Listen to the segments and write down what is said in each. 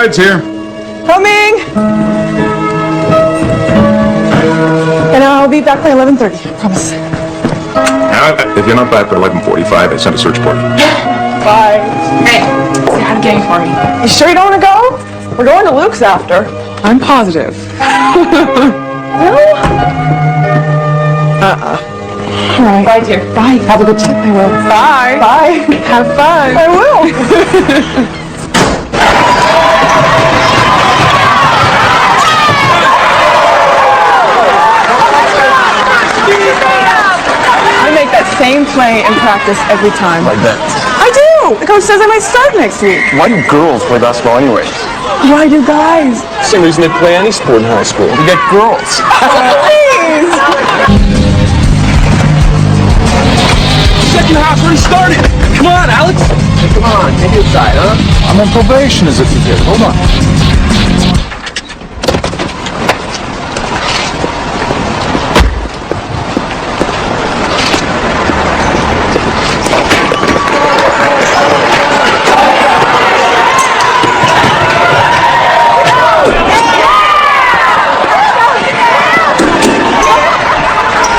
ride's here. Coming! And I'll be back by 11:30, I promise. Now, if you're not back by 11:45, I send a search party. Bye. Hey, say hi to Gang for me. You sure you don't want to go? We're going to Luke's after. I'm positive. Really? All right. Bye, dear. Bye. Have a good trip. I will. Bye. Bye. Have fun. I will. I make that same play in practice every time. Like that. I do. The coach says I might start next week. Why do girls play basketball anyways? Why do guys? Same reason they play any sport in high school. To get girls. Please. Second half already started. Come on, Alex. Hey, come on, take it aside, huh? I'm on probation as if you did. Hold on.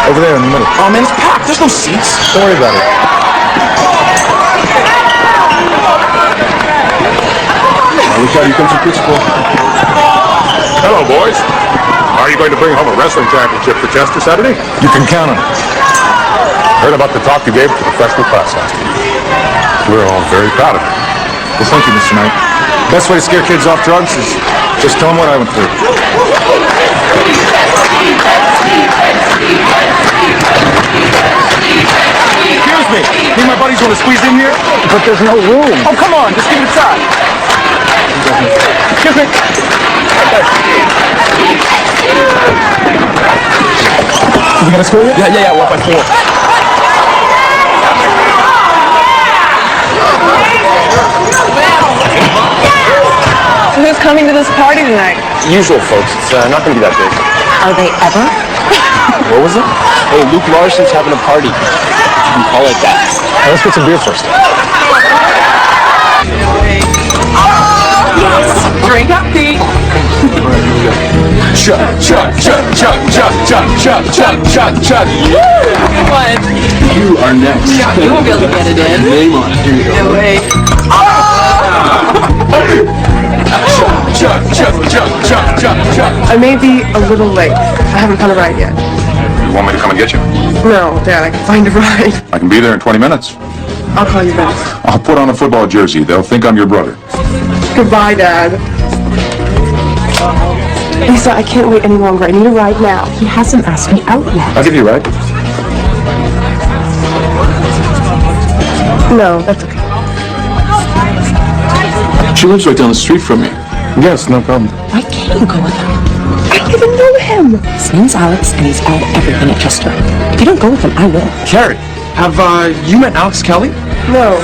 Over there in the middle. Oh, man, it's packed. There's no seats. Don't worry about it. Look out, you come from principal. Hello, boys. Are you going to bring home a wrestling championship for Chester Saturday? You can count on it. Heard about the talk you gave to the freshman class last week. We're all very proud of it. Well, thank you, Mr. Knight. Best way to scare kids off drugs is just tell them what I went through. Excuse me. Me and my buddies want to squeeze in here? But there's no room. Oh, come on. Just give it a try. Excuse me. You gonna score it? Yeah, 1 by 4. So who's coming to this party tonight? Usual, folks. It's not gonna be that big. Are they ever? What was it? Hey, Luke Larson's having a party. You can call it that. Hey, let's get some beer first. Drink up, Pete. Chuck. What? You are next. Yeah, you won't be able to get it in. Name on it. Here you go. No way. Chuck. I may be a little late. I haven't found a ride yet. You want me to come and get you? No, Dad, I can find a ride. I can be there in 20 minutes. I'll call you back. I'll put on a football jersey. They'll think I'm your brother. Goodbye, Dad. Lisa, I can't wait any longer. I need a ride now. He hasn't asked me out yet. I'll give you a ride. No, that's okay. She lives right down the street from me. Yes, no problem. Why can't you go with him? I don't even know him. His name's Alex, and he's at everything at Chester. If you don't go with him, I will. Carrie, have you met Alex Kelly? No.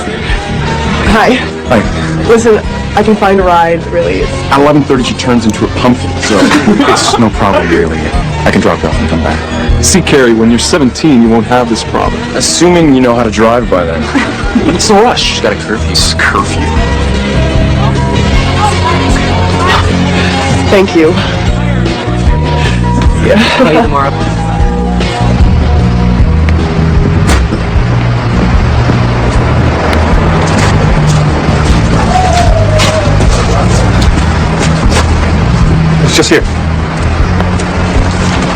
Hi. Hi. Listen, I can find a ride, really. At 11:30, she turns into a pumpkin, so it's no problem, really. I can drop you off and come back. See, Carrie, when you're 17, you won't have this problem. Assuming you know how to drive by then. What's the rush? She's got a curfew. It's curfew. Thank you. Yeah. Call you tomorrow. It's just here.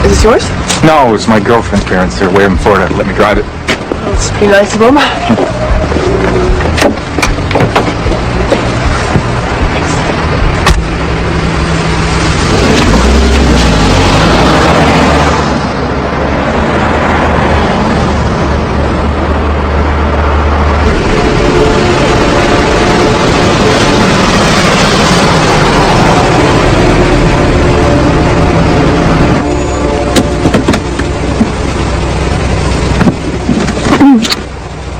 Is this yours? No, it's my girlfriend's parents. They're way in Florida to let me drive it. It's pretty nice of them.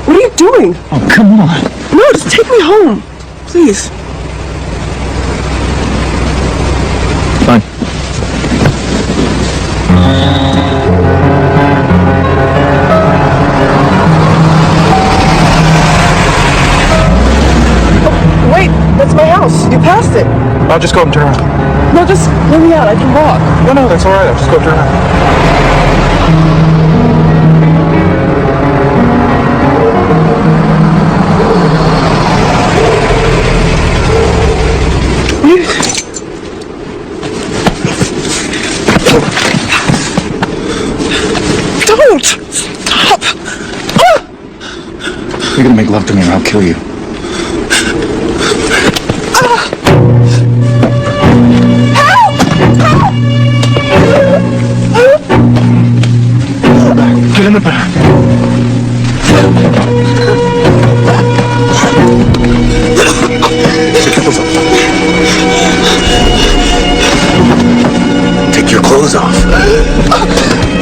What are you doing? Oh, come on. No, just take me home. Please. Fine. Wait, that's my house. You passed it. I'll just go and turn around. No, just let me out. I can walk. No, that's all right. I'll just go turn around. Don't! Stop! You're gonna make love to me or I'll kill you. Get in the back. Take your clothes off.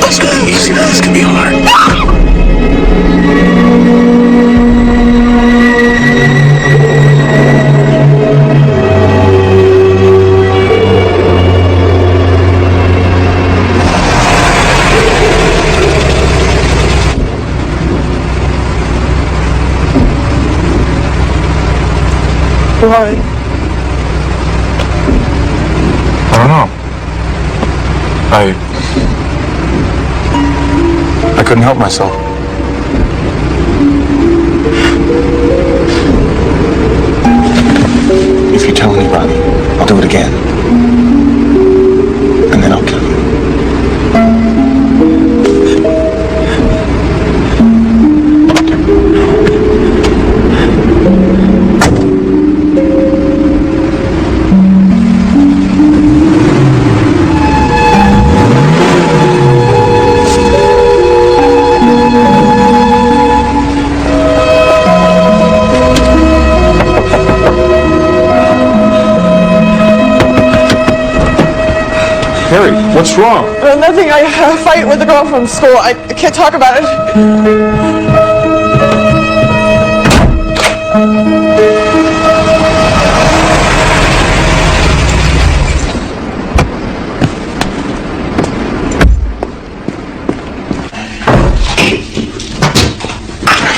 This could be easy, but this could be hard. Why? I don't know. I couldn't help myself. If you tell anybody, I'll do it again. And then I'll kill you. Harry, what's wrong? Nothing. I had a fight with a girl from school. I can't talk about it.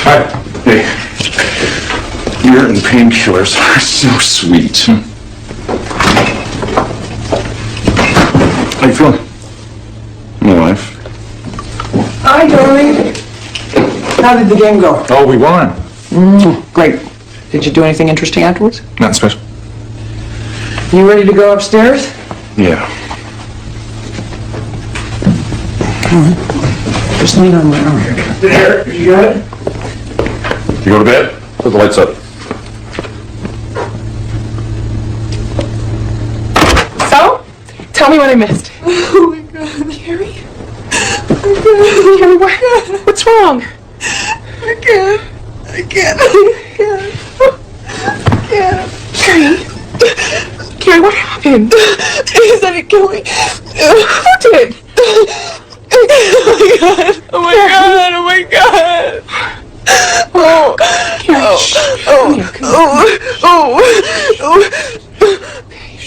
Hi. Hey. Beer and painkillers are so sweet. How you feeling? My wife. Hi, darling. How did the game go? Oh, we won. Great. Did you do anything interesting afterwards? Nothing special. You ready to go upstairs? Yeah. Just lean on my arm. There, you got it? You go to bed? Put the lights up. So? Tell me what I missed. Oh my God, Carrie. Carrie, what's wrong? I can't. Carrie, what happened? He said he'd kill me. Who did? Oh my God. Oh, Carrie,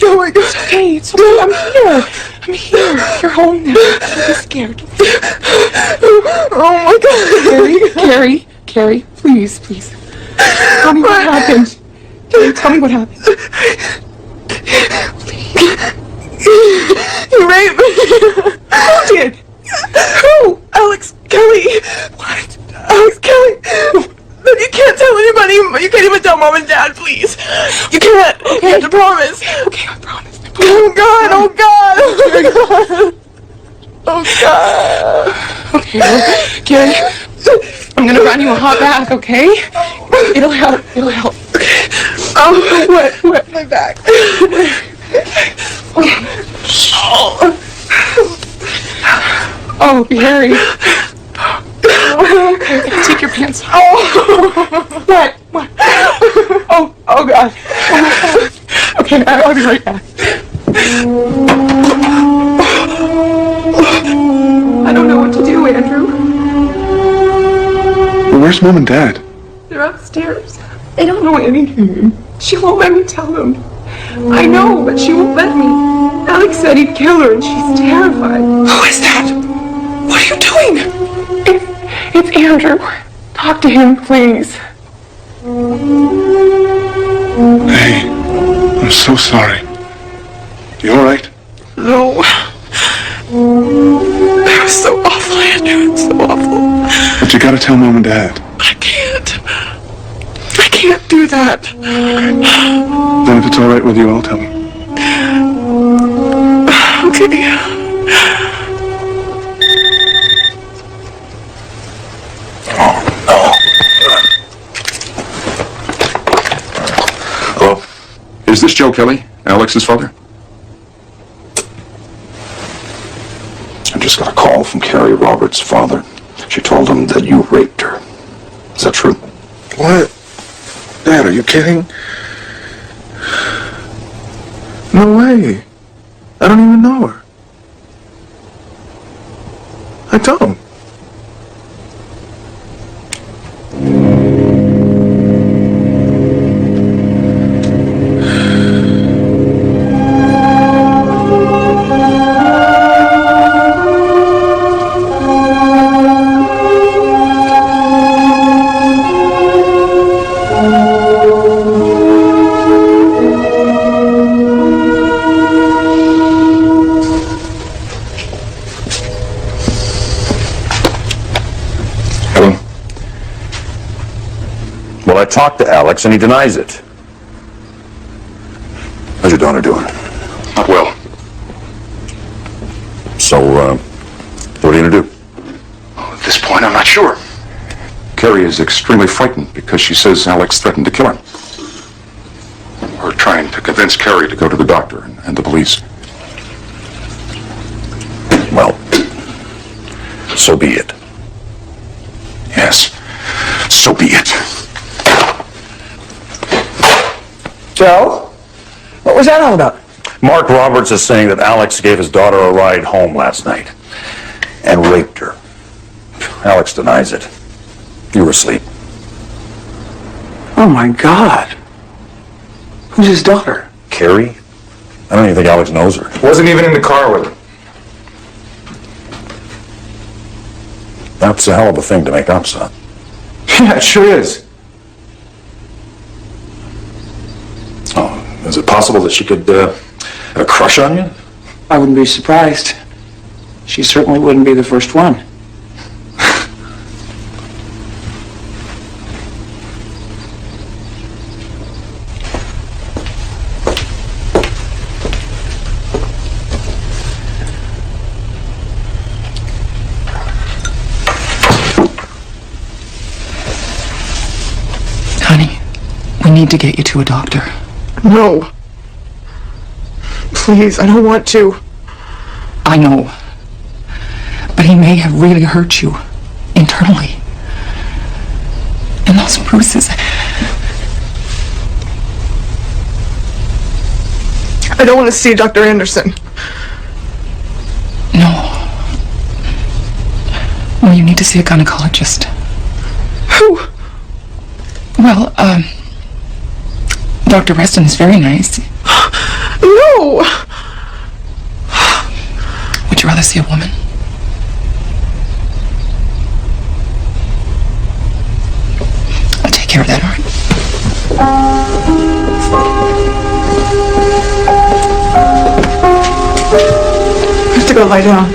oh my God. It's okay. I'm here. You're home now. Don't be scared. Oh my God. Carrie, please. Tell me what happened. Tell me what happened. He raped me. Who did? Who? Alex Kelly. What? Alex Kelly. But you can't tell anybody. You can't even tell Mom and Dad, please. You can't. Okay. You have to promise. Okay, I promise. Oh God. Okay, well, Carrie, I'm gonna run you a hot bath, okay? It'll help. Oh, what? My back. Okay. Oh, Harry. Okay, take your pants off. Oh. What? Oh God. Okay, I'll be right back. I don't know what to do, Andrew. Where's Mom and Dad? They're upstairs. They don't know anything. She won't let me tell them. I know, but she won't let me. Alex said he'd kill her, and she's terrified. Who is that? What are you doing? It's Andrew. Talk to him, please. Hey, I'm so sorry. You all right? No. That was so awful, Andrew. It's so awful. But you gotta tell Mom and Dad. I can't. I can't do that. Then if it's all right with you, I'll tell them. Okay. Hello? Is this Joe Kelly, Alex's father? I just got a call from Carrie Roberts' father. She told him that you raped her. Is that true? What? Dad, are you kidding? No way. I don't even know her. I don't. Well, I talked to Alex and he denies it. How's your daughter doing? Not well. So, what are you gonna do? At this point, I'm not sure. Carrie is extremely frightened because she says Alex threatened to kill her. We're trying to convince Carrie to go to the doctor and the police. Well, so be it. Yes, so be it. Joe? What was that all about? Mark Roberts is saying that Alex gave his daughter a ride home last night and raped her. Alex denies it. You were asleep. Oh my God. Who's his daughter? Carrie? I don't even think Alex knows her. Wasn't even in the car with her. That's a hell of a thing to make up, son. Yeah, it sure is. Oh, is it possible that she could have a crush on you? I wouldn't be surprised. She certainly wouldn't be the first one. Honey, we need to get you to a doctor. No. Please, I don't want to. I know. But he may have really hurt you internally. And those bruises. I don't want to see Dr. Anderson. No. Well, you need to see a gynecologist. Who? Well, Dr. Reston is very nice. No! Would you rather see a woman? I'll take care of that, all right? I have to go lie down.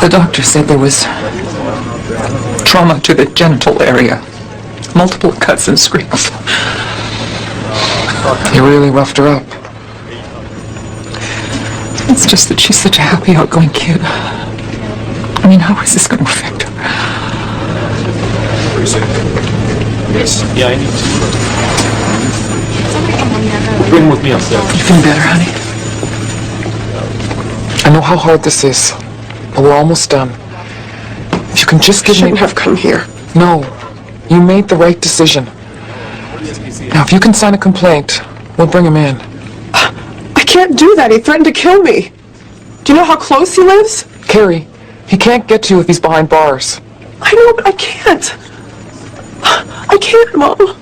The doctor said there was trauma to the genital area. Multiple cuts and scrapes. He really roughed her up. It's just that she's such a happy, outgoing kid. I mean, how is this going to affect her? Yeah, I need to. Bring him with me upstairs. You feeling better, honey? I know how hard this is, but we're almost done. If you can just give me... Shouldn't have come here. No, you made the right decision. Now, if you can sign a complaint, we'll bring him in. I can't do that. He threatened to kill me. Do you know how close he lives? Carrie, he can't get to you if he's behind bars. I know, but I can't. I can't, Mom.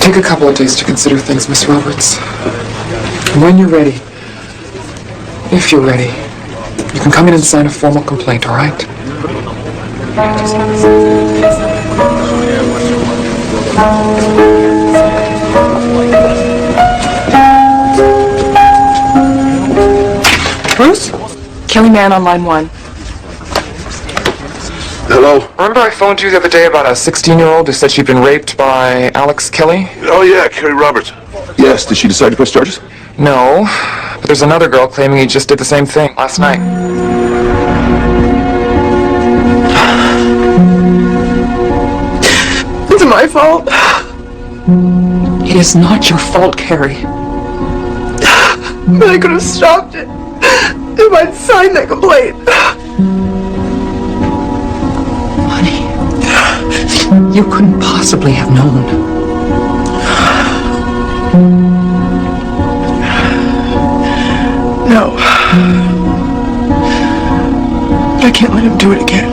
Take a couple of days to consider things, Miss Roberts. When you're ready, If you're ready, you can come in and sign a formal complaint, all right? Bruce? Kelly Mann on line 1. Hello? Remember I phoned you the other day about a 16-year-old who said she'd been raped by Alex Kelly? Oh, yeah, Carrie Roberts. Yes, did she decide to press charges? No, but there's another girl claiming he just did the same thing last night. It's my fault. It is not your fault, Carrie. But I could have stopped it if I'd signed that complaint. Honey, you couldn't possibly have known. No. I can't let him do it again.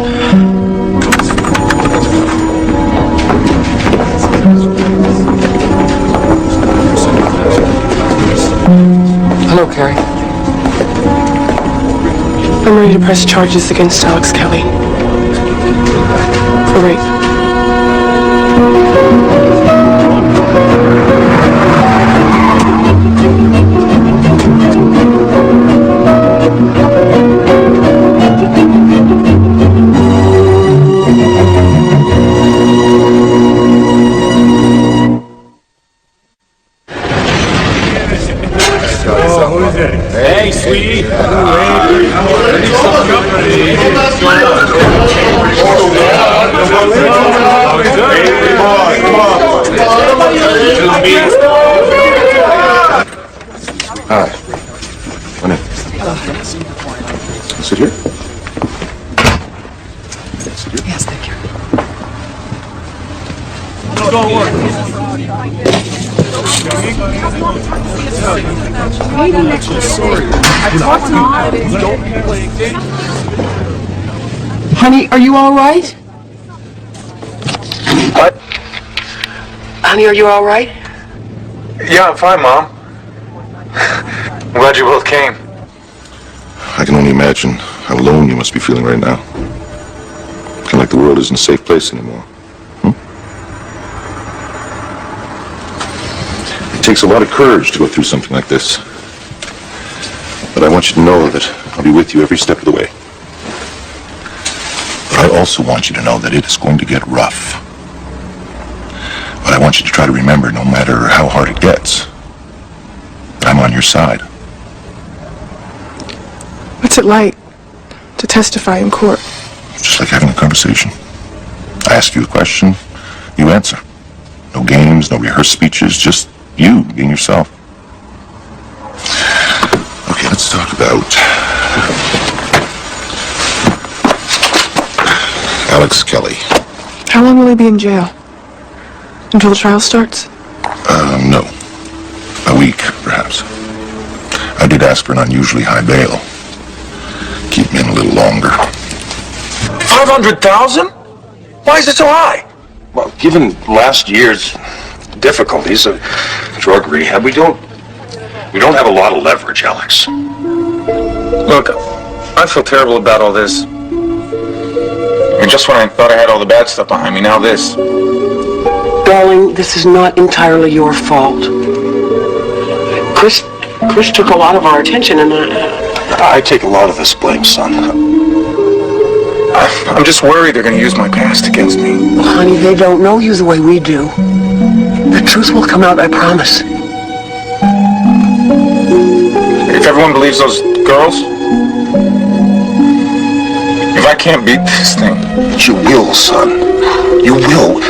Hello, Carrie. I'm ready to press charges against Alex Kelly. For rape. Hey, sweetie. Hi. Come in. Sit here. Yes, thank you. Honey, are you all right? What? Honey, are you all right? Yeah, I'm fine, Mom. I'm glad you both came. I can only imagine how alone you must be feeling right now. Kind of like the world isn't a safe place anymore. It takes a lot of courage to go through something like this. But I want you to know that I'll be with you every step of the way. But I also want you to know that it is going to get rough. But I want you to try to remember, no matter how hard it gets, that I'm on your side. What's it like to testify in court? Just like having a conversation. I ask you a question, you answer. No games, no rehearsed speeches, just you being yourself. Okay, let's talk about Alex Kelly. How long will he be in jail? Until the trial starts? No. A week, perhaps. I did ask for an unusually high bail. Keep me in a little longer. 500,000? Why is it so high? Well, given last year's difficulties of drug rehab, we don't have a lot of leverage, Alex. Look, I feel terrible about all this. I mean, just when I thought I had all the bad stuff behind me, now this. Darling, this is not entirely your fault. Chris took a lot of our attention, and I take a lot of this blame, son. I'm just worried they're going to use my past against me. well, honey, they don't know you the way we do. The truth will come out, I promise. If everyone believes those girls, if I can't beat this thing. But you will, son. You will.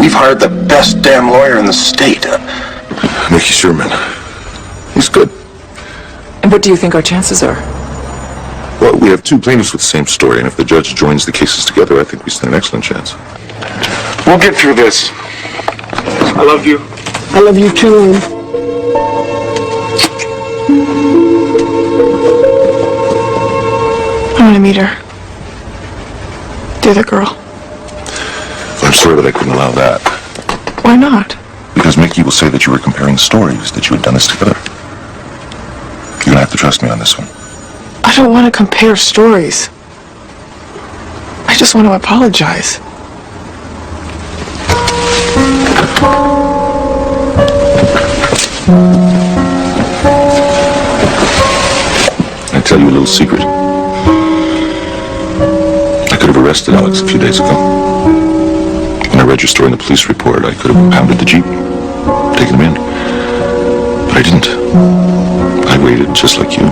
We've hired the best damn lawyer in the state. Mickey Sherman. He's good. And what do you think our chances are? Well, we have two plaintiffs with the same story, and if the judge joins the cases together, I think we stand an excellent chance. We'll get through this. I love you. I love you too. I want to meet her. The other girl. Well, I'm sorry that I couldn't allow that. Why not? Because Mickey will say that you were comparing stories, that you had done this together. You're gonna have to trust me on this one. I don't want to compare stories. I just want to apologize. I'll tell you a little secret. I could have arrested Alex a few days ago. When I read your story in the police report, I could have impounded the Jeep, taken him in. But I didn't. I waited just like you.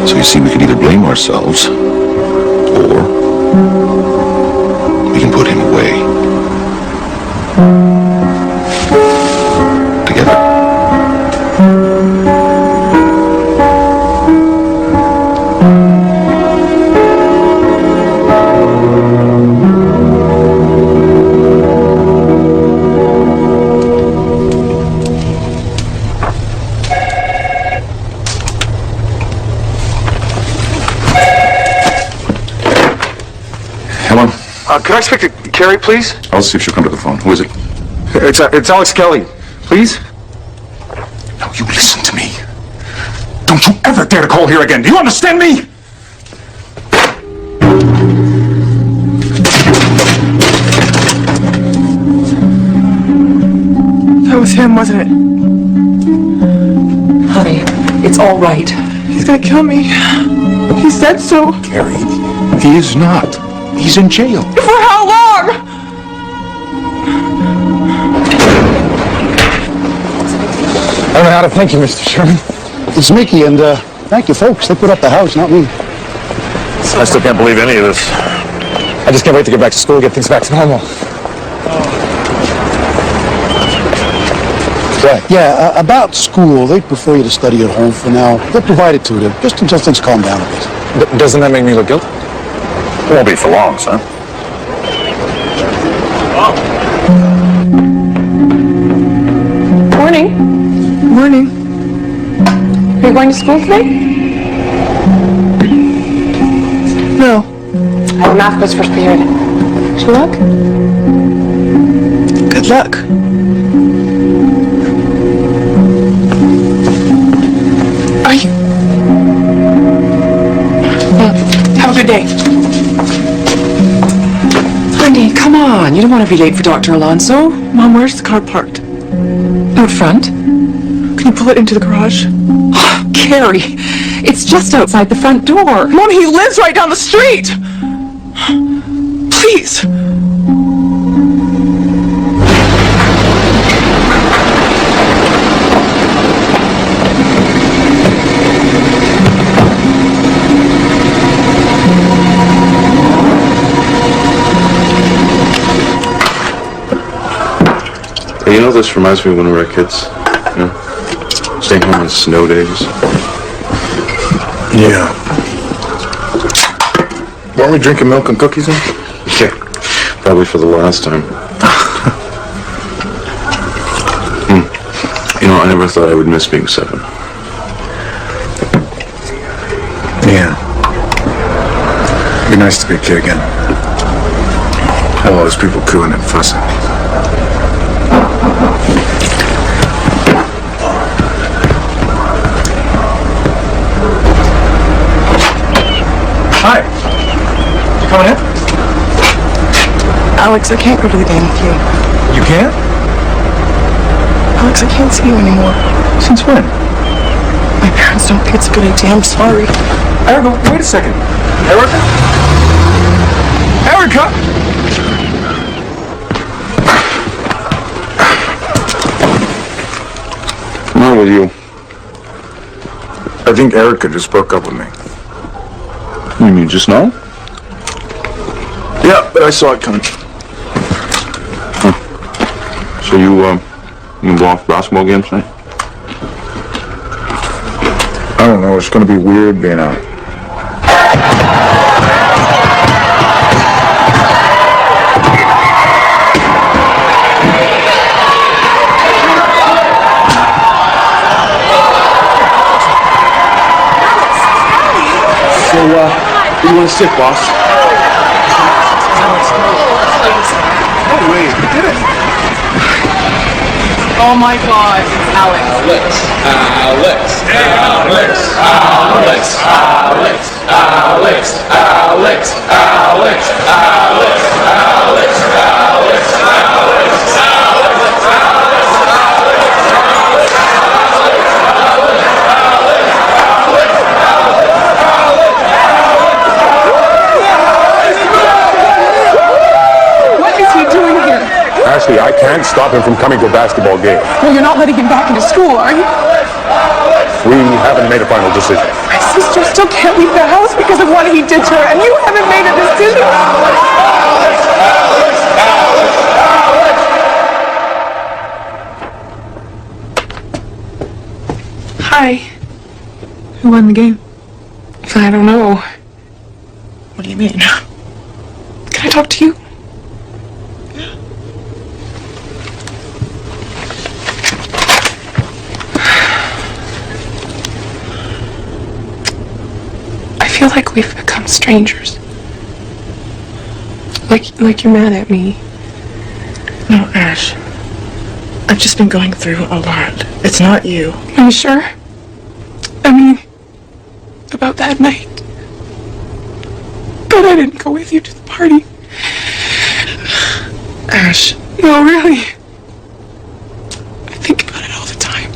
So you see, we could either blame ourselves, or we can put him away. Together. Could I speak to Carrie, please? I'll see if she'll come to the phone. Who is it? It's Alex Kelly. Please? Now you listen to me. Don't you ever dare to call here again. Do you understand me? That was him, wasn't it? Honey, it's all right. He's gonna kill me. He said so. Carrie, he is not. He's in jail. For how long? I don't know how to thank you, Mr. Sherman. It's Mickey, and thank you, folks. They put up the house, not me. I still can't believe any of this. I just can't wait to get back to school and get things back to normal. Right. Yeah, about school, they'd prefer you to study at home for now. They'll provide it to you, just until things calm down a bit. Doesn't that make me look guilty? It won't be for long, son. Morning. Morning. Are you going to school today? No. I have math quiz first period. Good luck. Good luck. Are you... Have a good day. Honey, come on. You don't want to be late for Dr. Alonso. Mom, where's the car parked? Out front. Can you pull it into the garage? Carrie, it's just outside the front door. Mom, he lives right down the street! Please! Hey, you know, this reminds me of when we were kids. You know? Staying home on snow days. Yeah. Weren't we drinking milk and cookies then? Yeah, probably for the last time. You know, I never thought I would miss being 7. Yeah. It'd be nice to be a kid again. All those people cooing and fussing. Hi. You coming in? Alex, I can't go to the game with you. You can't? Alex, I can't see you anymore. Since when? My parents don't think it's a good idea. I'm sorry. Erica, wait a second. Erica? Erica! What's wrong with you? I think Erica just broke up with me. You mean just now? Yeah, but I saw it coming. So you go off basketball games tonight? I don't know, it's gonna be weird being out. So, where do you want to sit, boss? No way, you did it. Oh my God, Alex. What is he doing here? Ashley, I can't stop him from coming to a basketball game. Well, you're not letting him back into school, are you? We haven't made a final decision. My sister still can't leave the house because of what he did to her, and you haven't made a decision. Hi. Who won the game? I don't know. What do you mean? Can I talk to you? I feel like we've become strangers. Like you're mad at me. No, Ash. I've just been going through a lot. It's not you. Are you sure? I mean, about that night. But I didn't go with you to the party. Ash. No, really. I think about it all the time.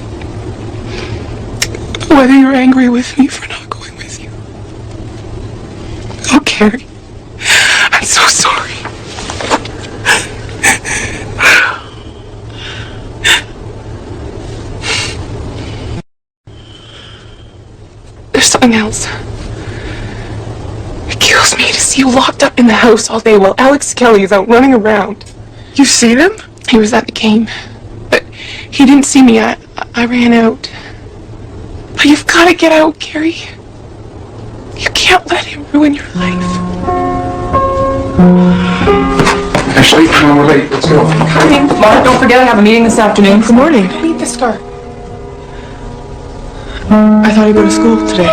Whether you're angry with me for not going with you. Oh, Carrie. I'm so sorry. There's something else. It kills me to see you locked up in the house all day while Alex Kelly is out running around. You've seen him? He was at the game, but he didn't see me. I ran out. But you've got to get out, Carrie. You can't let him ruin your life. Ashley, come on, we're late. Let's go. Coming. Mark, don't forget I have a meeting this afternoon. Good morning. Leave this car. I thought I'd go to school today.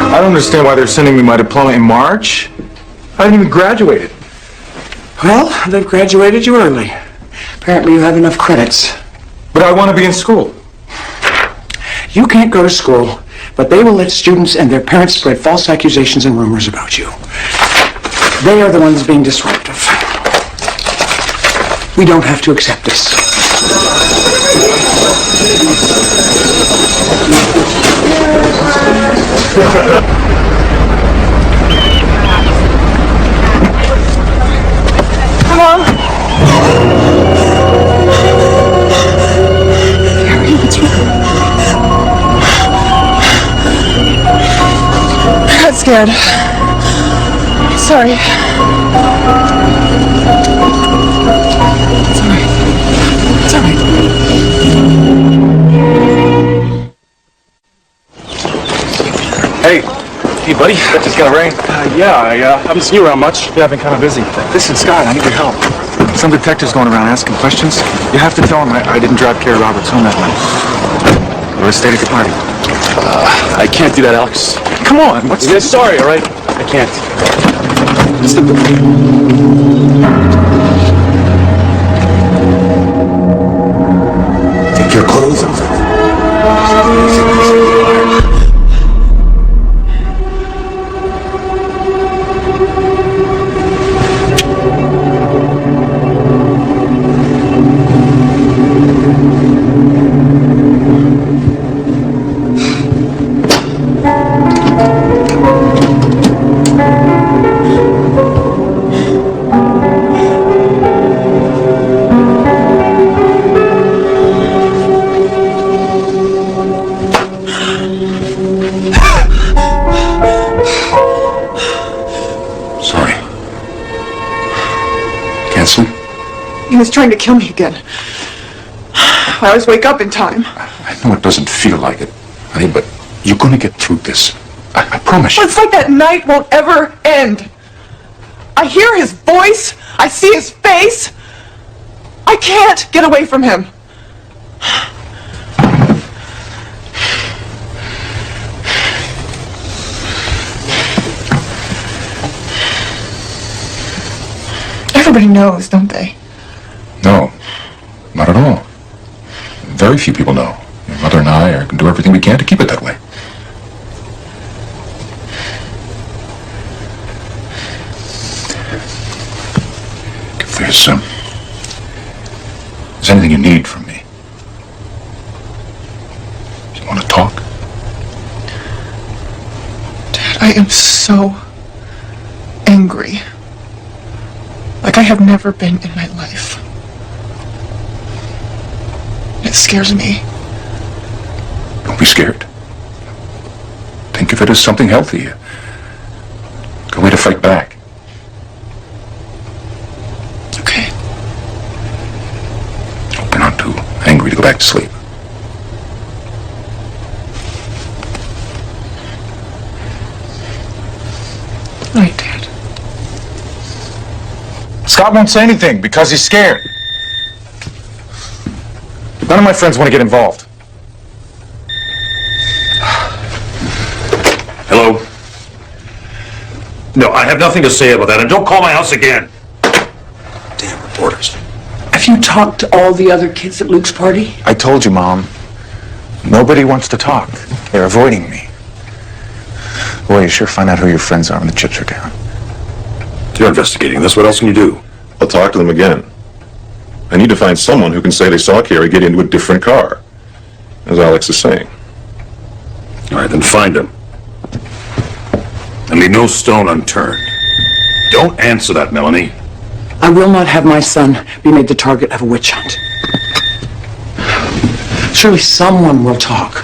I don't understand why they're sending me my diploma in March. I haven't even graduated. Well, they've graduated you early. Apparently you have enough credits. But I want to be in school. You can't go to school, but they will let students and their parents spread false accusations and rumors about you. They are the ones being disruptive. We don't have to accept this. Come on. Carrie, what's wrong? I got scared. Sorry. It's all right. It's all right. Hey, buddy, that just got rain. Yeah, I haven't seen you around much. Yeah, I've been kind of busy. Listen, Scott, I need your help. Some detective's going around asking questions. You have to tell him I didn't drive Carrie Roberts home that night. Or I stayed at the party. I can't do that, Alex. Come on, what's this? Sorry, all right? I can't. Take your clothes off. He was trying to kill me again. I always wake up in time. I know it doesn't feel like it, honey, but you're gonna get through this. I promise you. Well, it's like that night won't ever end. I hear his voice. I see his face. I can't get away from him. Everybody knows, don't they? No, not at all. Very few people know. Your mother and I are going to do everything we can to keep it that way. If there's anything you need from me, do you want to talk? Dad, I am so angry. Like I have never been in my life. It scares me. Don't be scared. Think of it as something healthy. A way to fight back. Okay. Hope you're not too angry to go back to sleep. All right, Dad. Scott won't say anything because he's scared. None of my friends want to get involved. Hello? No, I have nothing to say about that, and don't call my house again. Damn reporters. Have you talked to all the other kids at Luke's party? I told you, Mom. Nobody wants to talk. They're avoiding me. Boy, you sure find out who your friends are when the chips are down. You're investigating this. What else can you do? I'll talk to them again. I need to find someone who can say they saw Carrie get into a different car, as Alex is saying. All right, then find him. And leave no stone unturned. Don't answer that, Melanie. I will not have my son be made the target of a witch hunt. Surely someone will talk.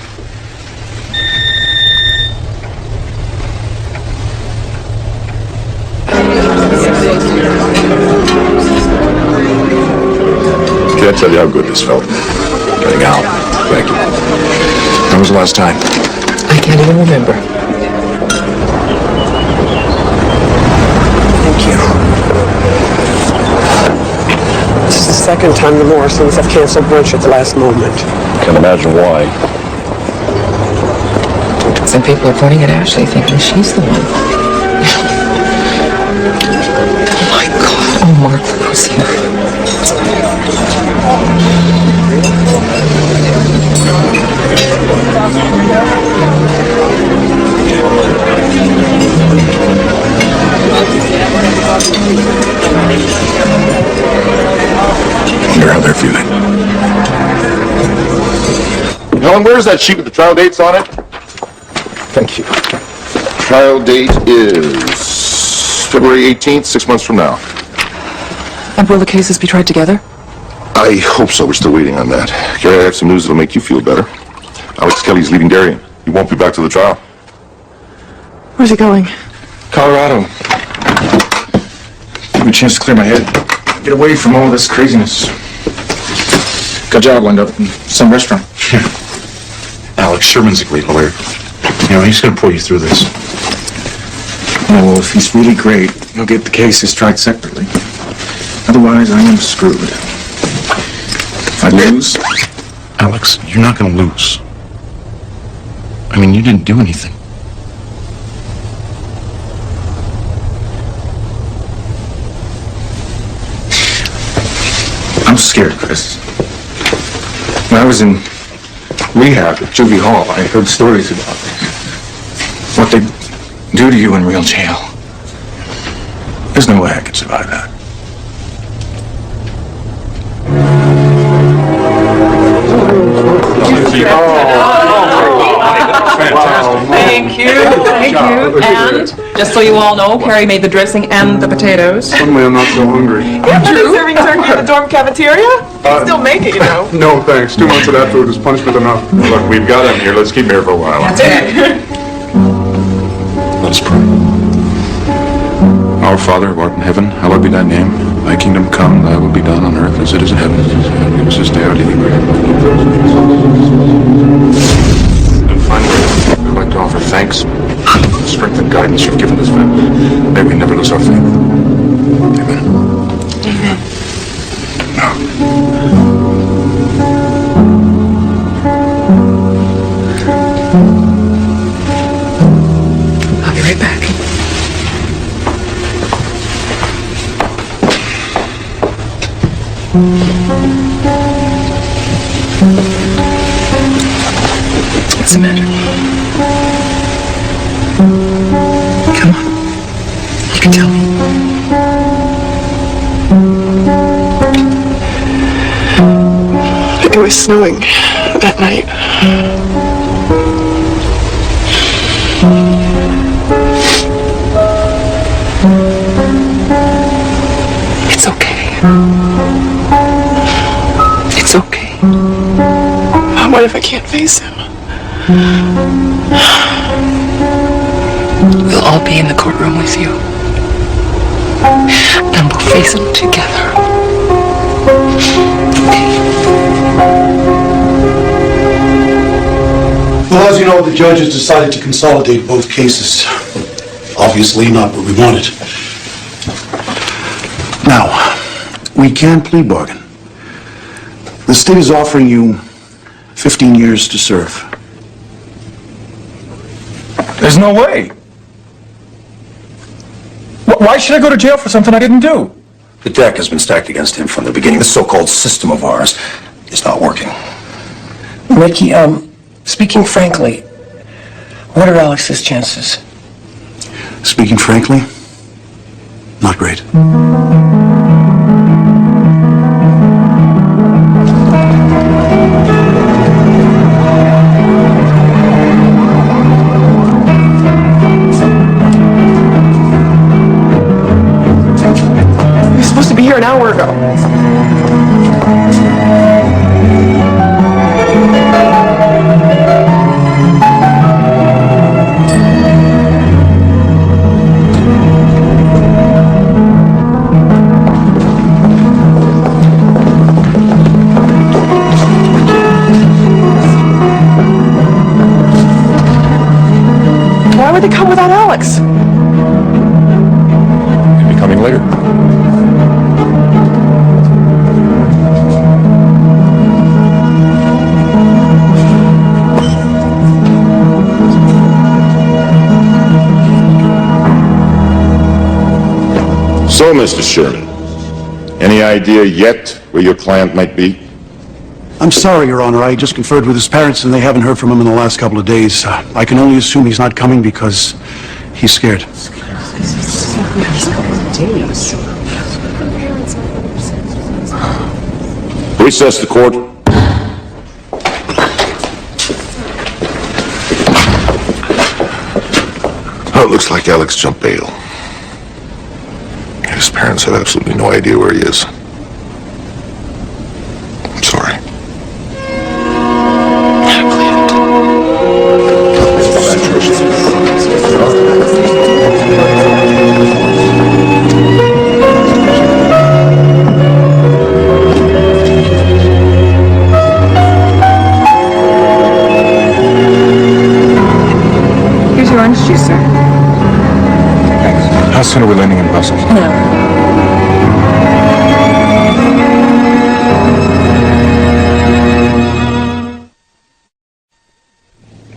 Can't tell you how good this felt. Getting out. Thank you. When was the last time? I can't even remember. Thank you. This is the second time the Morrisons have canceled brunch at the last moment. Can't imagine why. Some people are pointing at Ashley thinking she's the one. Oh my God. Oh, Mark, look who's here. Wonder how they're feeling. Helen, where's that sheet with the trial dates on it? Thank you. Trial date is February 18th, 6 months from now. And will the cases be tried together? I hope so. We're still waiting on that. Gary, I have some news that'll make you feel better. Alex Kelly's leaving Darien. He won't be back to the trial. Where's he going? Colorado. Give me a chance to clear my head. Get away from all this craziness. Got a job lined up in some restaurant. Alex Sherman's a great lawyer. You know, he's going to pull you through this. Oh, well, if he's really great, he'll get the cases tried separately. Otherwise, I am screwed. If I lose... Alex, you're not going to lose. I mean, you didn't do anything. I'm scared, Chris. When I was in rehab at Juvie Hall, I heard stories about what they do to you in real jail. There's no way I could survive that. Thank you. Thank you. And just so you all know, Carrie made the dressing and the potatoes. Suddenly I'm not so hungry. Yeah, but they're serving turkey in the dorm cafeteria. Still make it, you know. No, thanks. 2 months of that food is punishment enough. Look, we've got him here. Let's keep him here for a while. That's it. Let us pray. Our Father, who art in heaven, hallowed be thy name. Thy kingdom come, thy will be done on earth as it is in heaven. Give us this day our daily bread. And finally, we'd like to offer thanks for the strength and guidance you've given this family. May we never lose our faith. Amen. Amen. Now, What's the matter? Come on. You can tell me. It was snowing that night. It's okay. It's okay. What if I can't face him? We'll all be in the courtroom with you. And we'll face them together. Well, as you know, the judge has decided to consolidate both cases. Obviously not what we wanted. Now, we can plea bargain. The state is offering you 15 years to serve. There's no way. Why should I go to jail for something I didn't do? The deck has been stacked against him from the beginning. This so-called system of ours is not working. Mickey, speaking frankly, what are Alex's chances? Speaking frankly, not great. He was supposed to be here an hour ago. Why would they come without Alex? He'll be coming later. So, Mr. Sherman, any idea yet where your client might be? I'm sorry, Your Honor. I just conferred with his parents and they haven't heard from him in the last couple of days. I can only assume he's not coming because he's scared. Recess the court. Oh, it looks like Alex jumped bail. His parents have absolutely no idea where he is. I'm sorry. Here's your orange juice, sir. How soon are we landing in Brussels?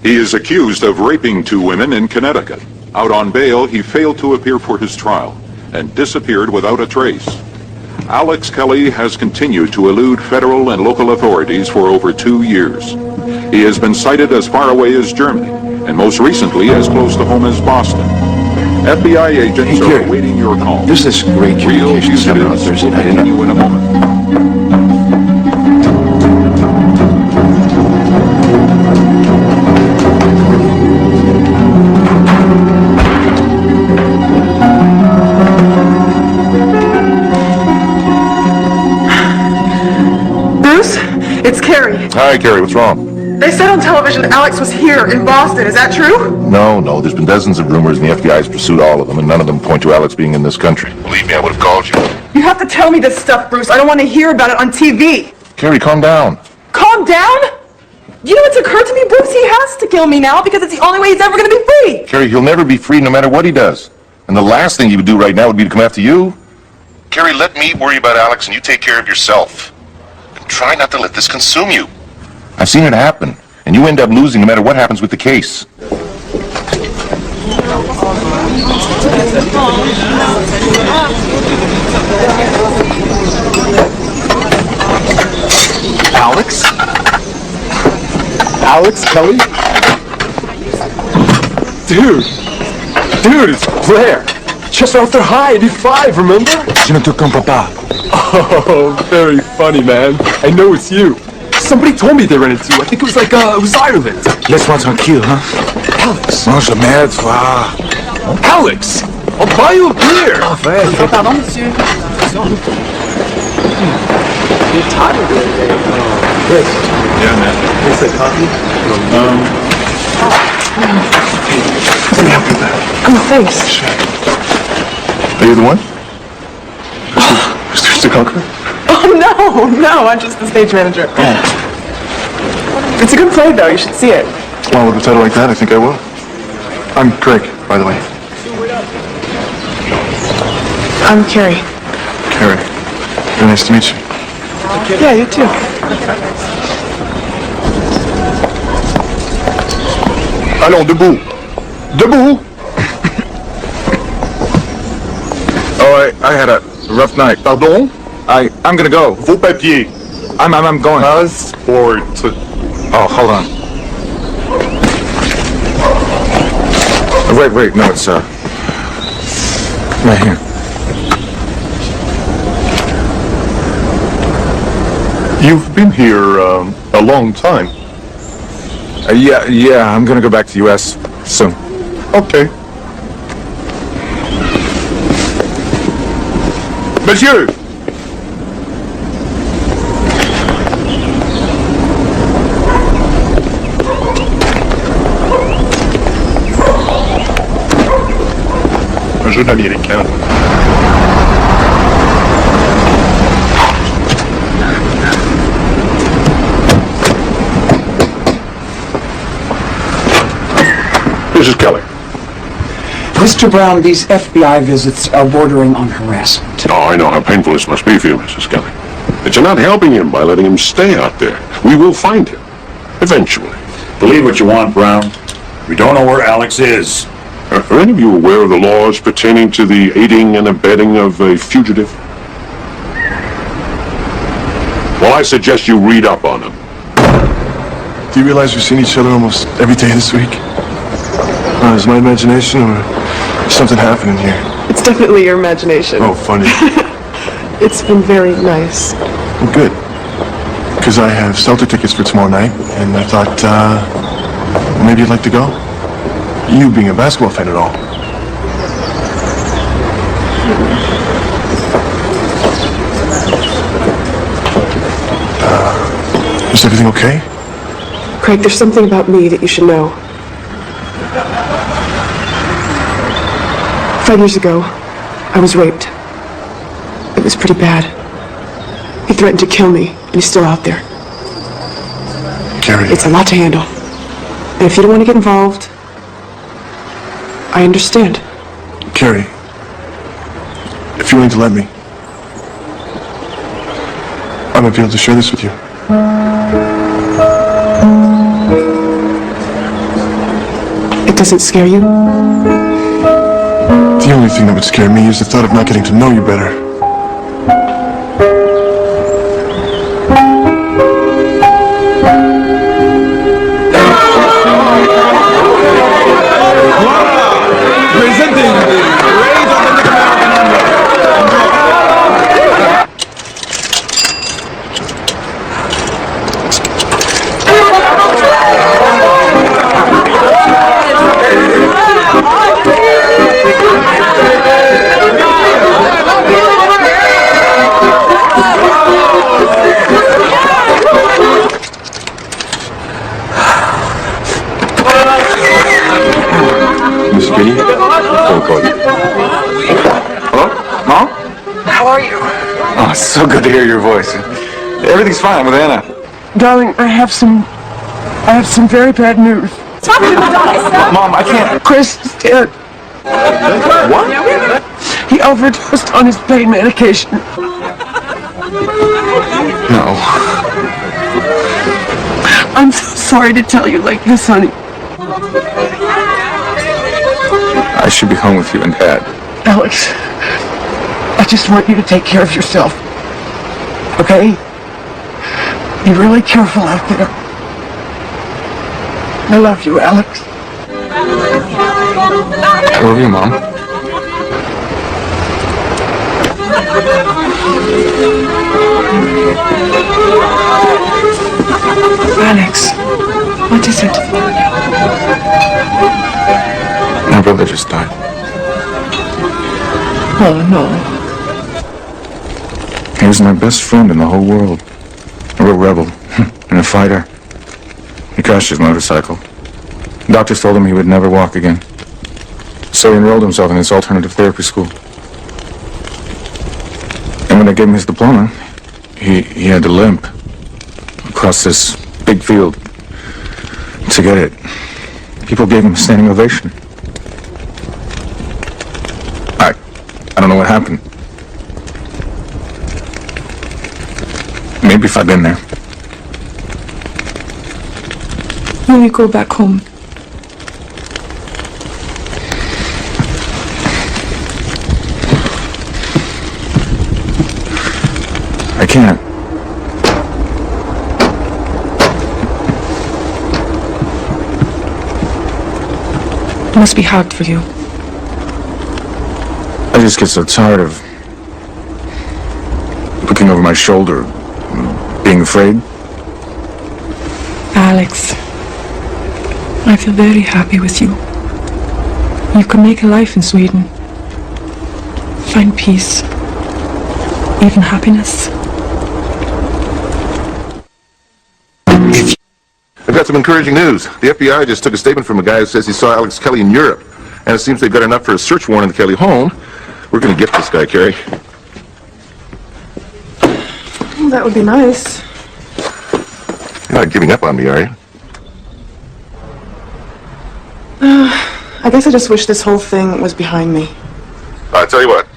He is accused of raping 2 women in Connecticut. Out on bail, he failed to appear for his trial and disappeared without a trace. Alex Kelly has continued to elude federal and local authorities for over 2 years. He has been cited as far away as Germany, and most recently as close to home as Boston. FBI agents are awaiting your call. There's this great communication center on Thursday night, isn't you in a moment. Bruce, it's Carrie. Hi, Carrie, what's wrong? They said on television Alex was here in Boston. Is that true? No, there's been dozens of rumors and the FBI has pursued all of them, and none of them point to Alex being in this country. Believe me, I would have called you. You have to tell me this stuff, Bruce. I don't want to hear about it on TV. Carrie, calm down. Calm down? You know what's occurred to me, Bruce? He has to kill me now because it's the only way he's ever going to be free. Carrie, he'll never be free no matter what he does. And the last thing he would do right now would be to come after you. Carrie, let me worry about Alex and you take care of yourself. And try not to let this consume you. I've seen it happen, and you end up losing no matter what happens with the case. Alex? Alex Kelly? Dude, it's Blair. Just out there high, 85, remember? Je ne te comprends pas. Oh, very funny, man. I know it's you. Somebody told me they ran into you. I think it was like, it was Ireland. Laisse-moi tranquille, hein? Alex. Mange merde, toi. Alex! I'll buy you a beer! Pardon, monsieur. You're tired the other day. Chris. Yeah, man. What's that, coffee? Let me help you with that. Oh, thanks. Are you the one? Mr. Conqueror? Oh, no, I'm just the stage manager. It's a good play, though. You should see it. Well, with a title like that, I think I will. I'm Greg, by the way. I'm Carrie. Carrie. Very nice to meet you. Yeah, you too. Allons, debout. Debout. Oh, I had a rough night. Pardon? I'm gonna go. Vos papiers. I'm going. Passport. Oh, hold on. Wait, no, it's, right here. You've been here, a long time. Yeah, I'm gonna go back to U.S. soon. Okay. Monsieur! Un jeune américain. Mrs. Kelly. Mr. Brown, these FBI visits are bordering on harassment. Oh, I know how painful this must be for you, Mrs. Kelly. But you're not helping him by letting him stay out there. We will find him. Eventually. Believe what you want, Brown. We don't know where Alex is. Are any of you aware of the laws pertaining to the aiding and abetting of a fugitive? Well, I suggest you read up on them. Do you realize we've seen each other almost every day this week? Is my imagination or something happening here? It's definitely your imagination. Oh, funny. It's been very nice. Well, good. Because I have Celtic tickets for tomorrow night, and I thought, maybe you'd like to go? You being a basketball fan at all. Is everything okay? Craig, there's something about me that you should know. 5 years ago, I was raped. It was pretty bad. He threatened to kill me, and he's still out there. Carrie. It's a lot to handle. And if you don't want to get involved, I understand. Carrie, if you're willing to let me, I might be able to share this with you. It doesn't scare you? The only thing that would scare me is the thought of not getting to know you better. Presenting the Great Authentic American Miss Vinny? Phone call. Hello? Mom? How are you? Oh, it's so good to hear your voice. Everything's fine with Anna. Darling, I have some very bad news. Mom, I can't. Chris is dead. What? He overdosed on his pain medication. No. I'm so sorry to tell you like this, honey. I should be home with you and Dad. Alex, I just want you to take care of yourself. Okay? Be really careful out there. I love you, Alex. I love you, Mom. Alex, what is it? My brother just died. Oh, no. He was my best friend in the whole world. A real rebel and a fighter. He crashed his motorcycle. Doctors told him he would never walk again. So he enrolled himself in this alternative therapy school. And when they gave him his diploma, he had to limp across this big field to get it. People gave him a standing ovation. I don't know what happened. Maybe if I'd been there. Will you go back home? I can't. It must be hard for you. I just get so tired of looking over my shoulder, being afraid. Alex, I feel very happy with you. You can make a life in Sweden. Find peace. Even happiness. I've got some encouraging news. The FBI just took a statement from a guy who says he saw Alex Kelly in Europe. And it seems they've got enough for a search warrant in the Kelly home. We're going to get this guy, Carrie. That would be nice. You're not giving up on me, are you? I guess I just wish this whole thing was behind me. I'll tell you what.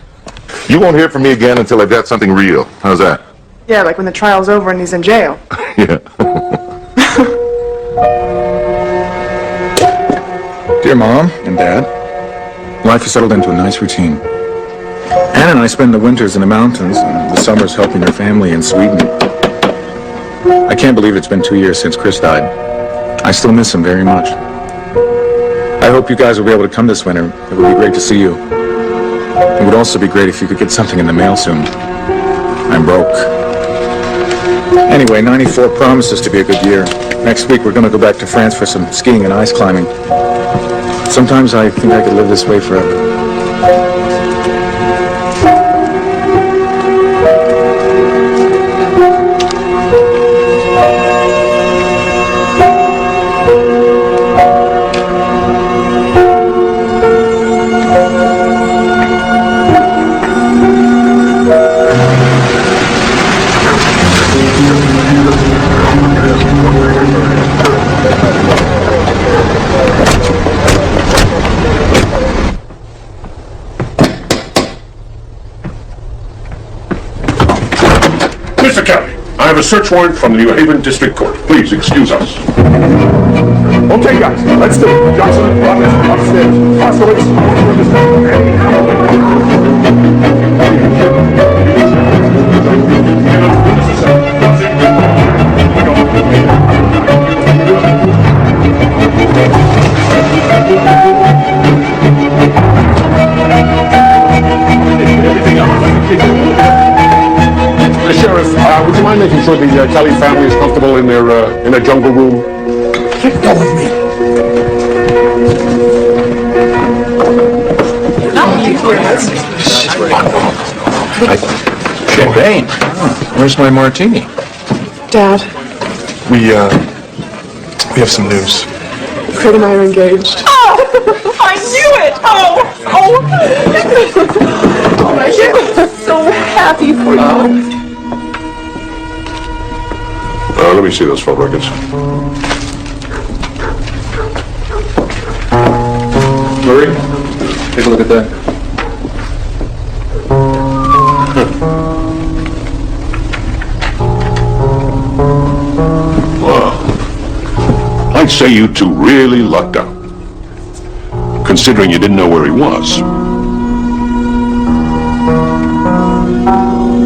You won't hear from me again until I've got something real. How's that? Yeah, like when the trial's over and he's in jail. Yeah. Dear Mom and Dad, life has settled into a nice routine. Anna and I spend the winters in the mountains and the summers helping her family in Sweden. I can't believe it's been 2 years since Chris died. I still miss him very much. I hope you guys will be able to come this winter. It would be great to see you. It would also be great if you could get something in the mail soon. I'm broke. Anyway, 94 promises to be a good year. Next week we're going to go back to France for some skiing and ice climbing. Sometimes I think I could live this way forever. Mr. Kelly, I have a search warrant from the New Haven District Court. Please excuse us. Okay, guys, let's do it. Johnson, Robbins, upstairs. Hostables, Sheriff, would you mind making sure the Kelly family is comfortable in their jungle room? Let go of me. Champagne. Where's my martini? Dad, We have some news. Fred and I are engaged. Oh, I knew it! Oh my goodness, I'm so happy for you. Let me see those phone records. Lori, take a look at that. Wow. I'd say you two really lucked out, considering you didn't know where he was.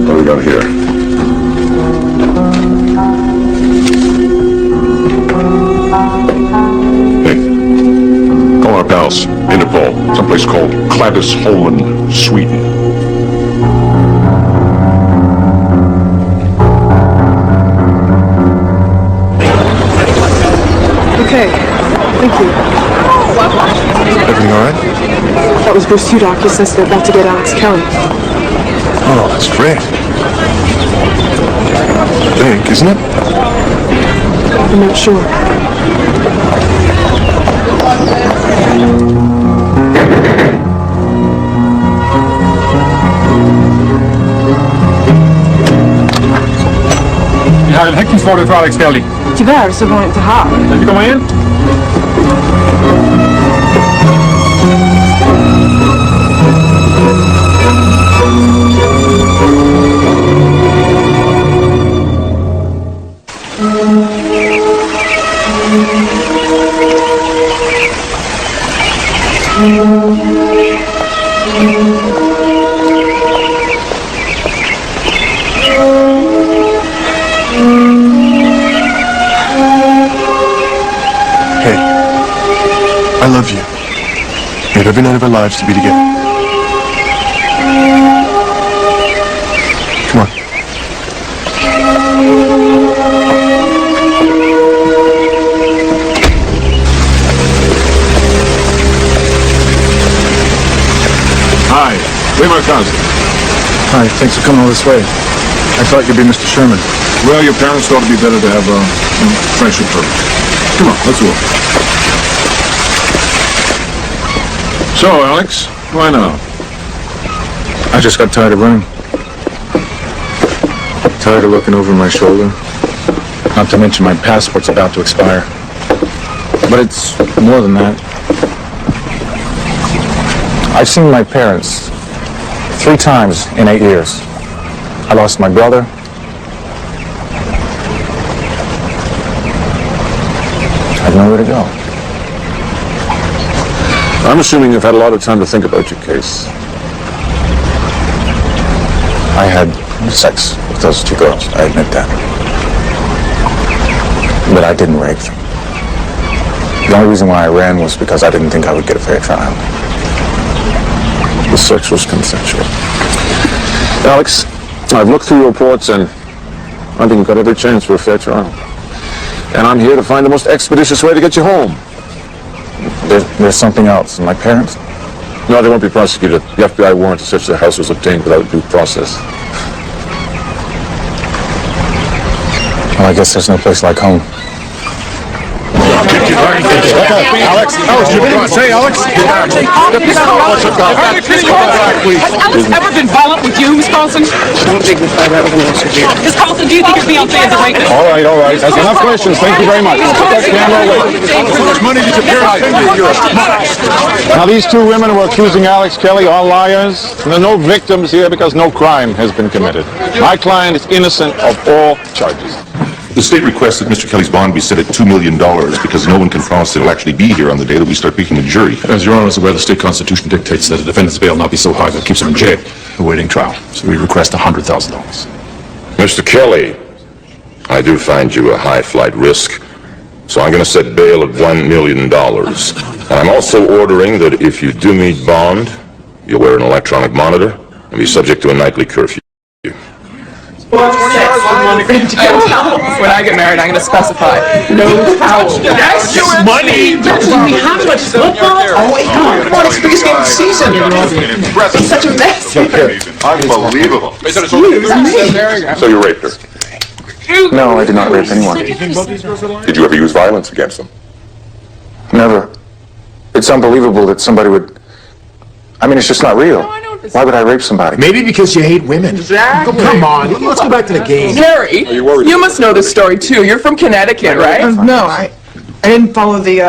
What do we got here? pals in Nepal, someplace called Kladisholmen, Sweden. Okay, thank you. Everything all right? That was Bruce Hudock. He says they're about to get Alex Kelly. Oh, that's great. Big, isn't it? I'm not sure. Jag har en häktningsorder för Alex Kelly. Tyvärr så var jag inte här. Kan du komma in? I love you. We have every night of our lives to be together. Come on. Hi, we're my cousin. Hi, thanks for coming all this way. I thought you'd be Mr. Sherman. Well, your parents thought it'd be better to have a friendship first. Come on, let's walk. So, Alex, why now? I just got tired of running. Tired of looking over my shoulder. Not to mention my passport's about to expire. But it's more than that. I've seen my parents 3 times in 8 years. I lost my brother. I have nowhere to go. I'm assuming you've had a lot of time to think about your case. I had sex with those 2 girls, I admit that. But I didn't rape them. The only reason why I ran was because I didn't think I would get a fair trial. The sex was consensual. Alex, I've looked through your reports and I think you've got every chance for a fair trial. And I'm here to find the most expeditious way to get you home. There's something else. My parents? No, they won't be prosecuted. The FBI warrant to search their house was obtained without due process. Well, I guess there's no place like home. Alex, you're going to say, Alex? Has Alex ever been violent with you, Miss Carlson? Don't dignify that with an answer, dear. Miss Carlson, do you think your fiancé is a rapist? All right. That's enough questions. Thank you very much. Put that camera away. So much money did you carry? Now, these 2 women who are accusing Alex Kelly are liars. And there are no victims here because no crime has been committed. My client is innocent of all charges. The state requests that Mr. Kelly's bond be set at $2 million because no one can promise that he'll actually be here on the day that we start picking a jury. As Your Honor is aware, the state constitution dictates that a defendant's bail not be so high that it keeps him in jail awaiting trial. So we request $100,000. Mr. Kelly, I do find you a high-flight risk, so I'm going to set bail at $1 million. And I'm also ordering that if you do meet bond, you'll wear an electronic monitor and be subject to a nightly curfew. When I get married, I'm going to specify no towel. That's just money! Do we have much football? Oh, wait, come on. It's the biggest game of the season. It's such a mess. Unbelievable. So you raped her? No, I did not rape anyone. Did you ever use violence against them? Never. It's unbelievable that somebody would... I mean, it's just not real. Why would I rape somebody? Maybe because you hate women. Exactly. Oh, come on, let's go back to the game. Gary, you must know this story too. You're from Connecticut, right? No, I didn't follow the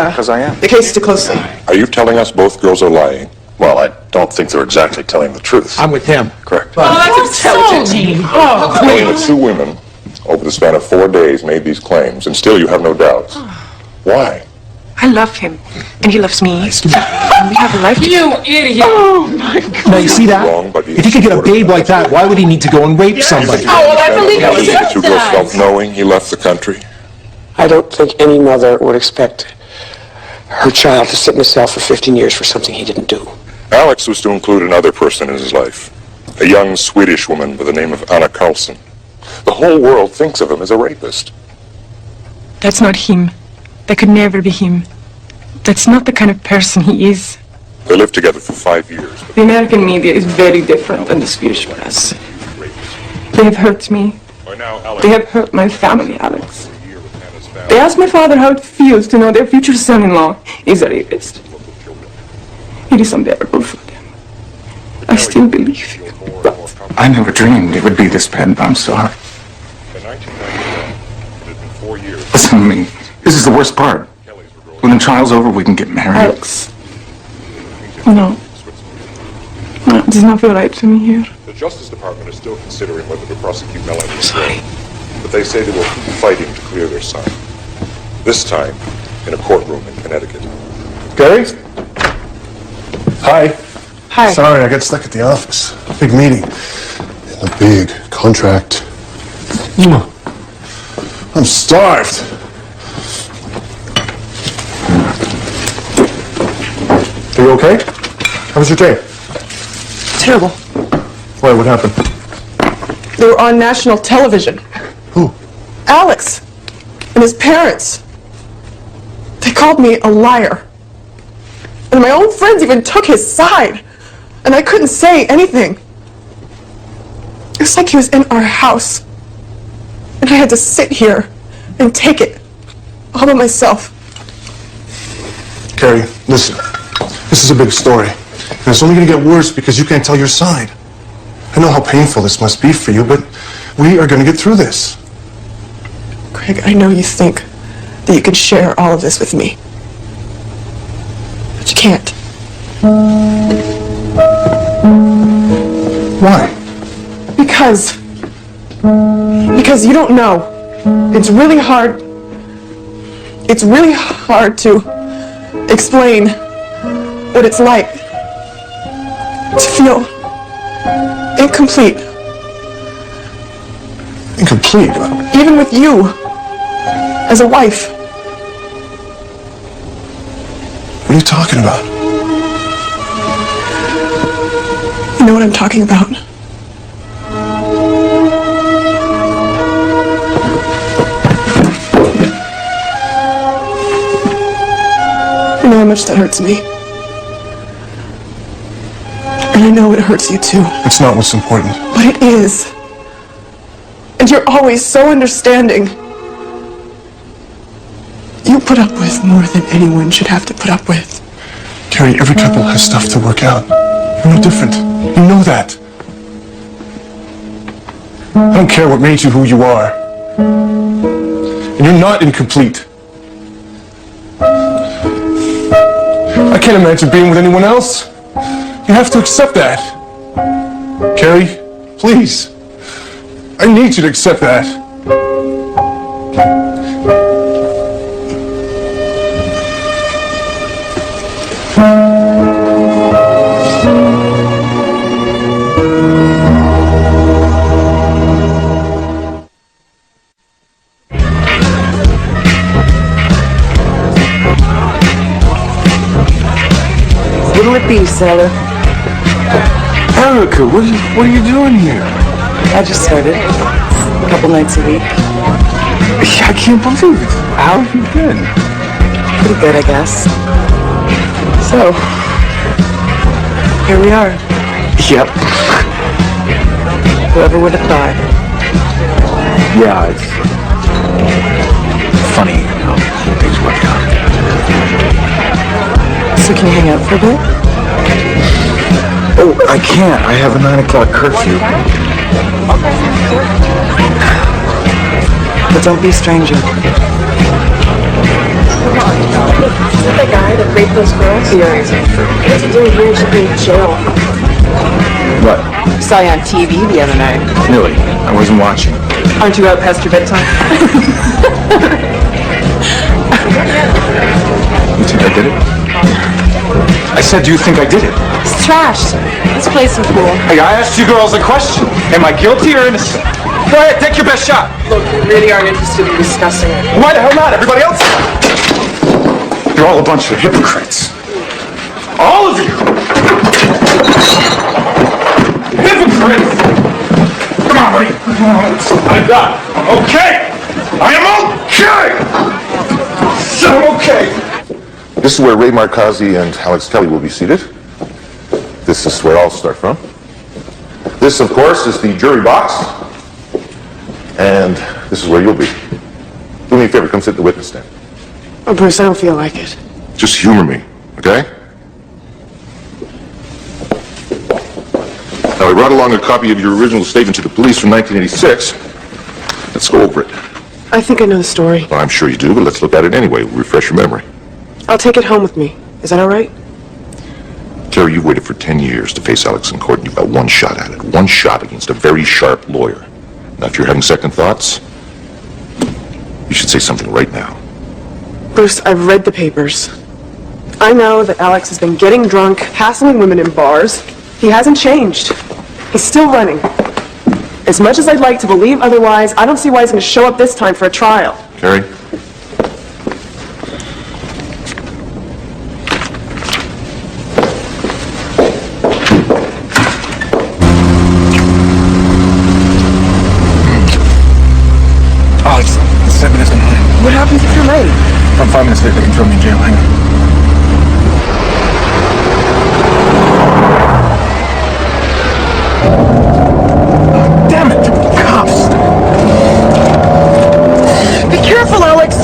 case too closely. Are you telling us both girls are lying? Well, I don't think they're exactly telling the truth. I'm with him. Correct. Oh, that's intelligent. Oh, Only the 2 women, over the span of 4 days, made these claims, and still you have no doubts. Why? I love him, and he loves me. And we have a life together. You idiot. Oh, my God. Now, you see that? If he could get a babe like that, why would he need to go and rape somebody? Oh, well, I believe it was The 2 girls felt knowing he left the country. I don't think any mother would expect her child to sit in a cell for 15 years for something he didn't do. Alex was to include another person in his life, a young Swedish woman by the name of Anna Carlson. The whole world thinks of him as a rapist. That's not him. That could never be him. That's not the kind of person he is. They lived together for 5 years. The American media is very different than the Swedish press. They have hurt me. They have hurt my family, Alex. They asked my father how it feels to know their future son-in-law is a rapist. It is unbearable for them. I still believe you. I never dreamed it would be this bad, I'm sorry. In 1991, it had been 4 years. Listen to me. This is the worst part. When the trial's over, we can get married. Alex. No. No, it does not feel right to me here. The Justice Department is still considering whether to prosecute Melanie as well. But they say they will keep fighting to clear their son. This time, in a courtroom in Connecticut. Gary? Hi. Hi. Sorry, I got stuck at the office. Big meeting. And a big contract. I'm starved. Are you okay? How was your day? Terrible. Why, what happened? They were on national television. Who? Alex and his parents. They called me a liar. And my own friends even took his side. And I couldn't say anything. It was like he was in our house. And I had to sit here and take it all by myself. Carrie, listen. This is a big story. And it's only going to get worse because you can't tell your side. I know how painful this must be for you, but we are going to get through this. Craig, I know you think that you can share all of this with me. But you can't. Why? Because you don't know. It's really hard. It's really hard to explain what it's like to feel incomplete. Incomplete? Even with you as a wife. What are you talking about? You know what I'm talking about. You know how much that hurts me. And I know it hurts you too. It's not what's important. But it is. And you're always so understanding. You put up with more than anyone should have to put up with. Carrie, every couple has stuff to work out. You're no different. You know that. I don't care what made you who you are. And you're not incomplete. I can't imagine being with anyone else. You have to accept that. Carrie, please. I need you to accept that. What'll it be, sailor? Erica, what are you doing here? I just started. A couple nights a week. I can't believe it. How have you been? Pretty good, I guess. So, here we are. Yep. Whoever would have thought. Yeah, it's funny how things work out. So can you hang out for a bit? Oh, I can't. I have a 9 o'clock curfew. But don't be a stranger. Is that the guy that raped those girls? Yeah. What's he doing here? He should be in jail. What? Saw you on TV the other night. Really? I wasn't watching. Aren't you out past your bedtime? You think I did it? I said, do you think I did it? It's trash. Let's play some pool. Hey, I asked you girls a question. Am I guilty or innocent? Go ahead, take your best shot. Look, we really aren't interested in discussing it. Why the hell not? Everybody else? You're all a bunch of hypocrites. All of you! Hypocrites! Come on, buddy. I'm done. Okay! I am okay! I'm okay! This is where Ray Markazi and Alex Kelly will be seated. This is where I'll start from. This, of course, is the jury box. And this is where you'll be. Do me a favor, come sit in the witness stand. Oh, Bruce, I don't feel like it. Just humor me, okay? Now, I brought along a copy of your original statement to the police from 1986. Let's go over it. I think I know the story. Well, I'm sure you do, but let's look at it anyway. Refresh your memory. I'll take it home with me. Is that all right? Terry, you've waited for 10 years to face Alex in court, and you've got one shot at it. One shot against a very sharp lawyer. Now, if you're having second thoughts, you should say something right now. Bruce, I've read the papers. I know that Alex has been getting drunk, hassling women in bars. He hasn't changed. He's still running. As much as I'd like to believe otherwise, I don't see why he's going to show up this time for a trial. Carrie? Alex, it's 7 minutes behind. What happens if you're late? If I'm 5 minutes late, they can throw me in jail. Hang on. Damn it! Cops! Be careful, Alex!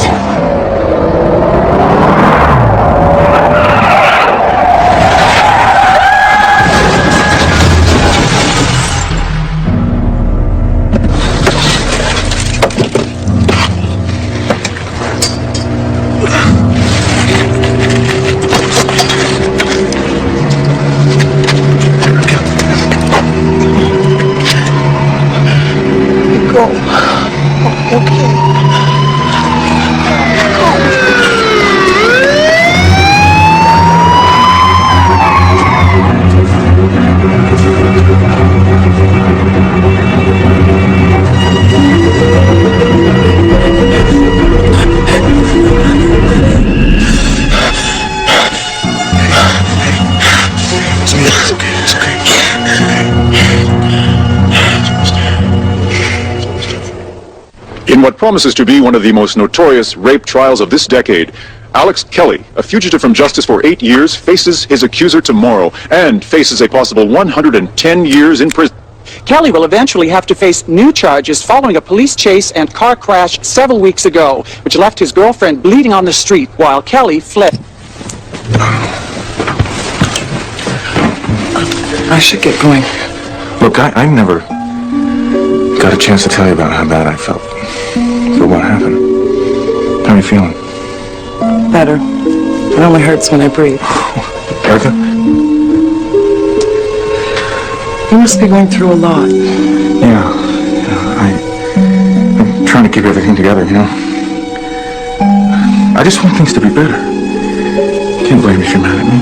In what promises to be one of the most notorious rape trials of this decade, Alex Kelly, a fugitive from justice for 8 years, faces his accuser tomorrow and faces a possible 110 years in prison. Kelly will eventually have to face new charges following a police chase and car crash several weeks ago, which left his girlfriend bleeding on the street while Kelly fled. I should get going. Look, I never got a chance to tell you about how bad I felt for what happened. How are you feeling? Better. It only hurts when I breathe. Erica? You must be going through a lot. Yeah. I'm trying to keep everything together, you know? I just want things to be better. You can't blame me if you're mad at me.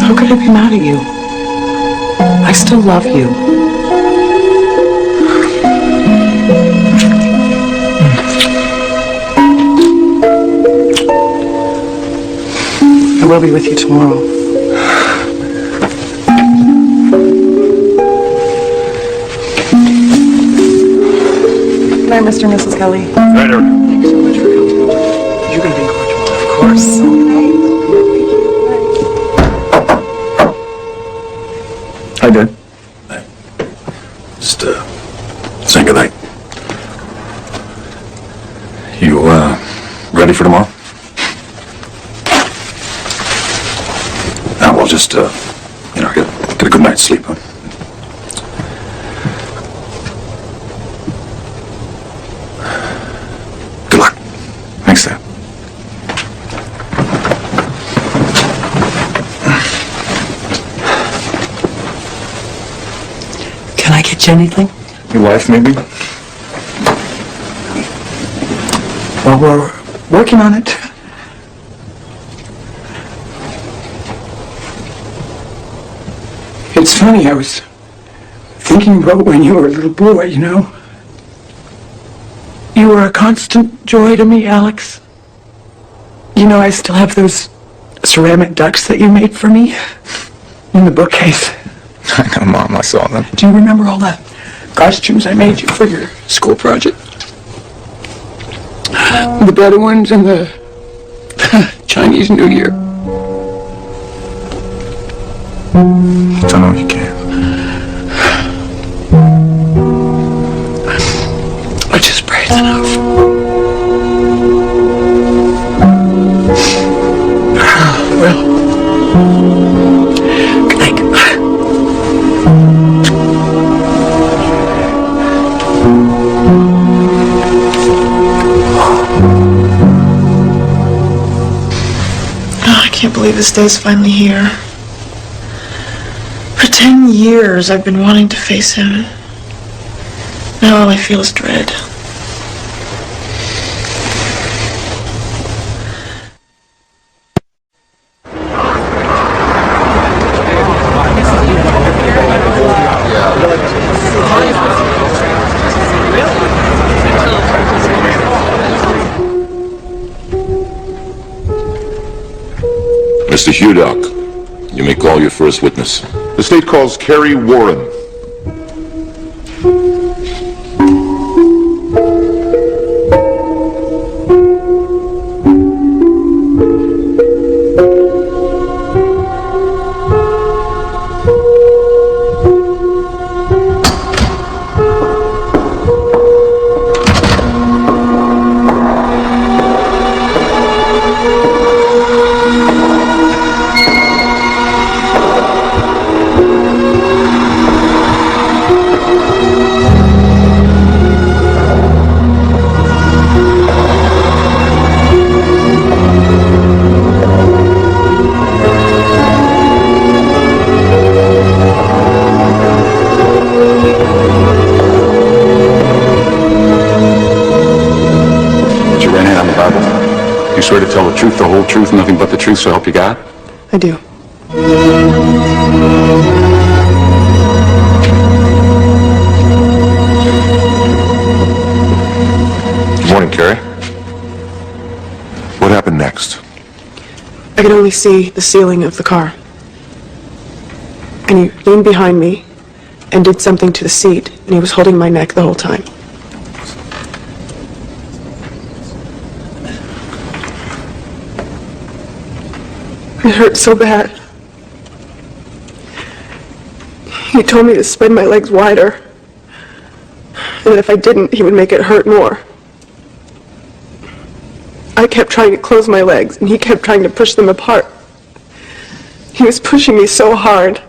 How could I be mad at you? I still love you. I will be with you tomorrow. Good night, Mr. and Mrs. Kelly. Right, Eric. Thanks so much for your help. You're going to be in court tomorrow, of course. I did. Just, saying goodnight. You, ready for tomorrow? Now we'll just, get a good night's sleep, huh? Good luck. Thanks, Dad. Can I get you anything? Your wife, maybe? Well, we're working on it. It's funny, I was thinking about when you were a little boy, you know? You were a constant joy to me, Alex. You know, I still have those ceramic ducks that you made for me in the bookcase. I know, Mom, I saw them. Do you remember all the costumes I made you for your school project? The brother ones and the Chinese New Year. I don't know if you can. I just prayed enough. Well, good night. I can't believe this day's finally here. For 10 years, I've been wanting to face him. Now all I feel is dread. Mr. Hudock, you may call your first witness. The state calls Carrie Warren. Swear to tell the truth, the whole truth, nothing but the truth, so help you God? I do. Good morning, Carrie. What happened next? I could only see the ceiling of the car. And he leaned behind me and did something to the seat, and he was holding my neck the whole time. It hurt so bad. He told me to spread my legs wider, and that if I didn't, he would make it hurt more. I kept trying to close my legs, and he kept trying to push them apart. He was pushing me so hard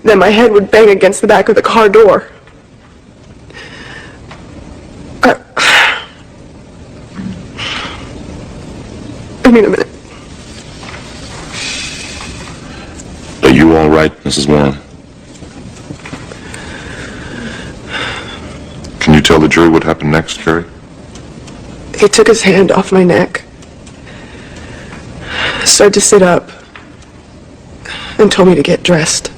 that my head would bang against the back of the car door. I need a minute. Are you all right, Mrs. Warren? Can you tell the jury what happened next, Carrie? He took his hand off my neck, started to sit up, and told me to get dressed.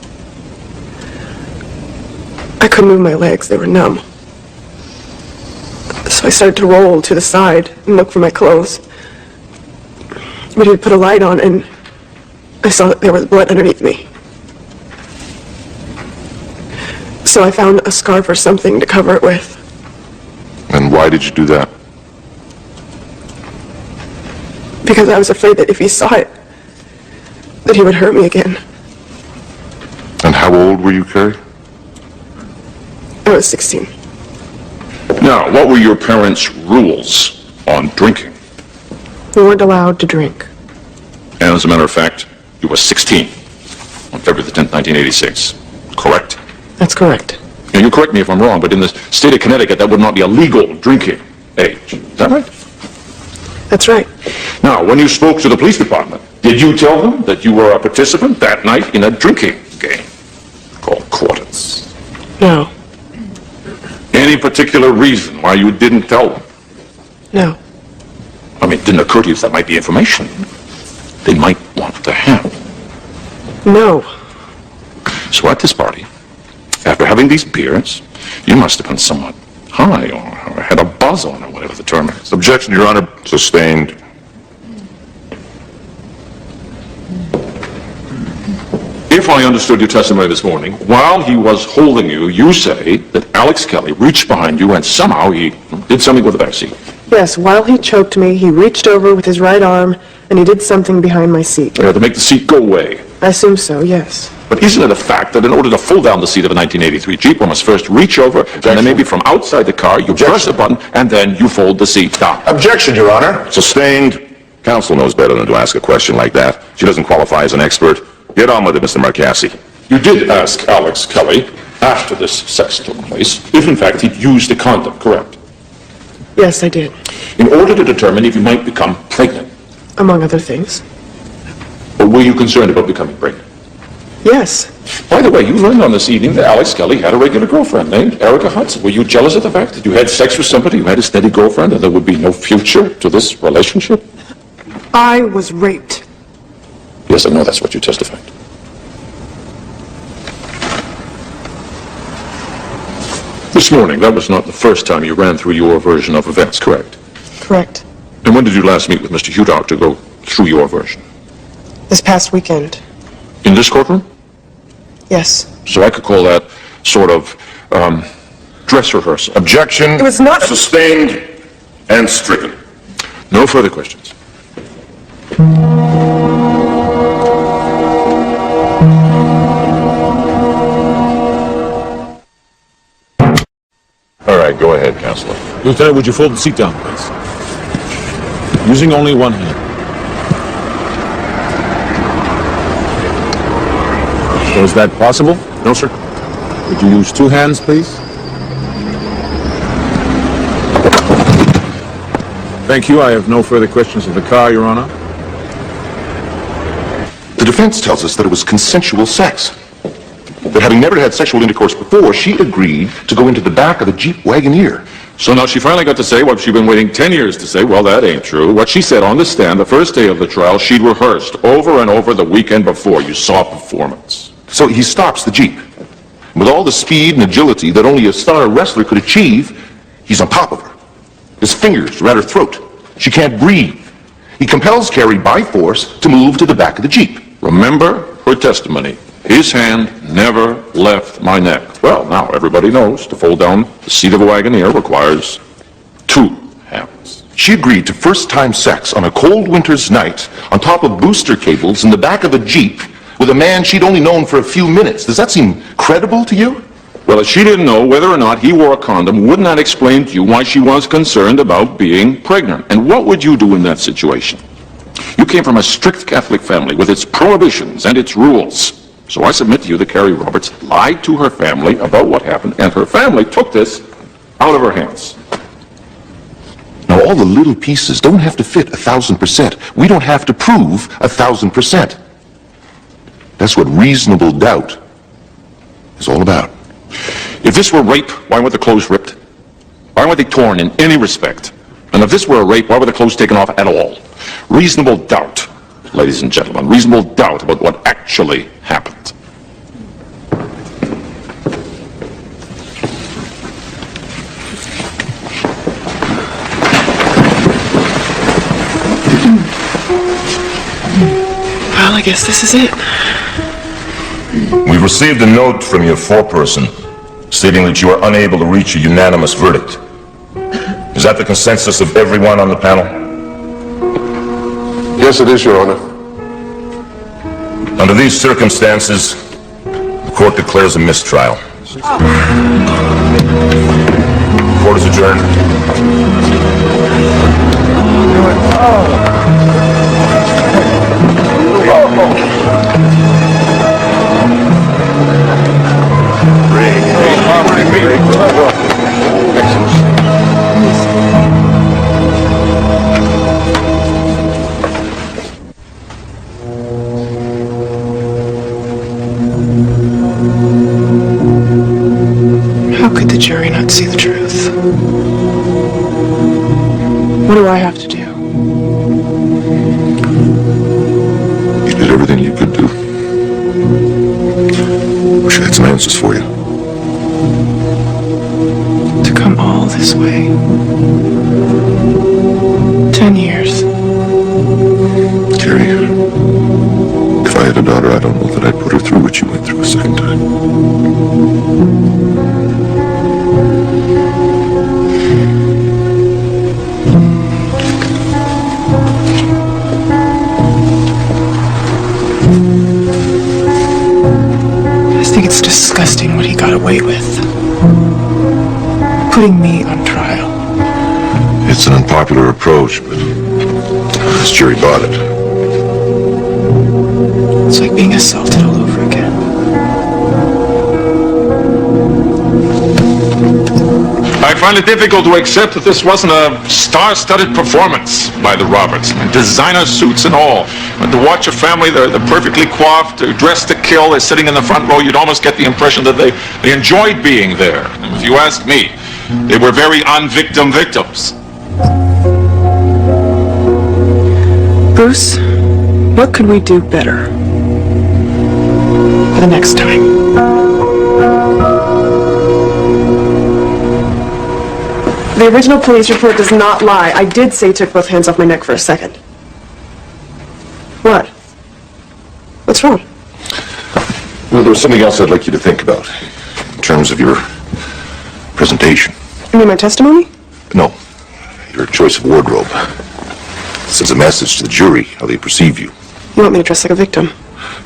I couldn't move my legs, they were numb. So I started to roll to the side and look for my clothes. But he'd put a light on, and I saw that there was blood underneath me. So I found a scarf or something to cover it with. And why did you do that? Because I was afraid that if he saw it, that he would hurt me again. And how old were you, Carrie? I was 16. Now, what were your parents' rules on drinking? We weren't allowed to drink. And as a matter of fact, you were 16 on February the 10th, 1986. Correct? That's correct. Now, you correct me if I'm wrong, but in the state of Connecticut, that would not be a legal drinking age. Is that right? That's right. Now, when you spoke to the police department, did you tell them that you were a participant that night in a drinking game called quarters? No. Any particular reason why you didn't tell them? No. I mean, it didn't occur to you that might be information they might want to have. No. So at this party, after having these beers, you must have been somewhat high or had a buzz on or whatever the term is. Objection, Your Honor. Sustained. If I understood your testimony this morning, while he was holding you, you say that Alex Kelly reached behind you and somehow he did something with the back seat. Yes, while he choked me, he reached over with his right arm and he did something behind my seat. To make the seat go away. I assume so, yes. But isn't it a fact that in order to pull down the seat of a 1983 Jeep, one must first reach over, and then maybe from outside the car, you press a button, and then you fold the seat down? Objection, Your Honor. Sustained. Counsel knows better than to ask a question like that. She doesn't qualify as an expert. Get on with it, Mr. Marcassi. You did ask Alex Kelly, after this sex took place, if in fact he'd used a condom, correct? Yes, I did. In order to determine if you might become pregnant. Among other things. Or were you concerned about becoming pregnant? Yes. By the way, you learned on this evening that Alex Kelly had a regular girlfriend named Erica Hudson. Were you jealous of the fact that you had sex with somebody who had a steady girlfriend and there would be no future to this relationship? I was raped. Yes, I know that's what you testified. This morning, that was not the first time you ran through your version of events, correct? Correct. And when did you last meet with Mr. Hudock to go through your version? This past weekend. In this courtroom? Yes. So I could call that sort of, dress rehearsal. Objection. It was not... Sustained and stricken. No further questions. All right, go ahead, Counselor. Lieutenant, would you fold the seat down, please? Using only one hand. So is that possible? No, sir. Would you use two hands, please? Thank you. I have no further questions of the car, Your Honor. The defense tells us that it was consensual sex. That having never had sexual intercourse before, she agreed to go into the back of the Jeep Wagoneer. So now she finally got to say what she'd been waiting 10 years to say. Well, that ain't true. What she said on the stand the first day of the trial, she'd rehearsed over and over the weekend before. You saw performance. So he stops the Jeep. With all the speed and agility that only a star wrestler could achieve, he's on top of her. His fingers are at her throat. She can't breathe. He compels Carrie by force to move to the back of the Jeep. Remember her testimony. His hand never left my neck. Well, now everybody knows to fold down the seat of a Wagoneer requires two hands. She agreed to first-time sex on a cold winter's night on top of booster cables in the back of a Jeep with a man she'd only known for a few minutes. Does that seem credible to you? Well, if she didn't know whether or not he wore a condom, wouldn't that explain to you why she was concerned about being pregnant? And what would you do in that situation? You came from a strict Catholic family with its prohibitions and its rules. So I submit to you that Carrie Roberts lied to her family about what happened, and her family took this out of her hands. Now, all the little pieces don't have to fit 1,000%. We don't have to prove 1,000%. That's what reasonable doubt is all about. If this were rape, why weren't the clothes ripped? Why weren't they torn in any respect? And if this were a rape, why were the clothes taken off at all? Reasonable doubt, ladies and gentlemen, reasonable doubt about what actually happened. Well, I guess this is it. We've received a note from your foreperson stating that you are unable to reach a unanimous verdict. Is that the consensus of everyone on the panel? Yes, it is, Your Honor. Under these circumstances, the court declares a mistrial. Court is adjourned. How could the jury not see the truth? What do I have to do? You did everything you could do. Wish I had some answers for you. To come all this way. 10 years. Carrie, if I had a daughter, I don't know that I'd put her through what away with. Putting me on trial. It's an unpopular approach, but this jury bought it. It's like being assaulted all over again. I find it difficult to accept that this wasn't a star-studded performance by the Roberts. Designer suits and all. And to watch a family, they're perfectly coiffed, they're dressed to kill, they're sitting in the front row, you'd almost get the impression that they enjoyed being there. And if you ask me, they were very un-victim victims. Bruce, what could we do better for the next time? The original police report does not lie. I did say he took both hands off my neck for a second. What? What's wrong? Well, there was something else I'd like you to think about in terms of your presentation. You mean my testimony? No, your choice of wardrobe. It sends a message to the jury how they perceive you. You want me to dress like a victim?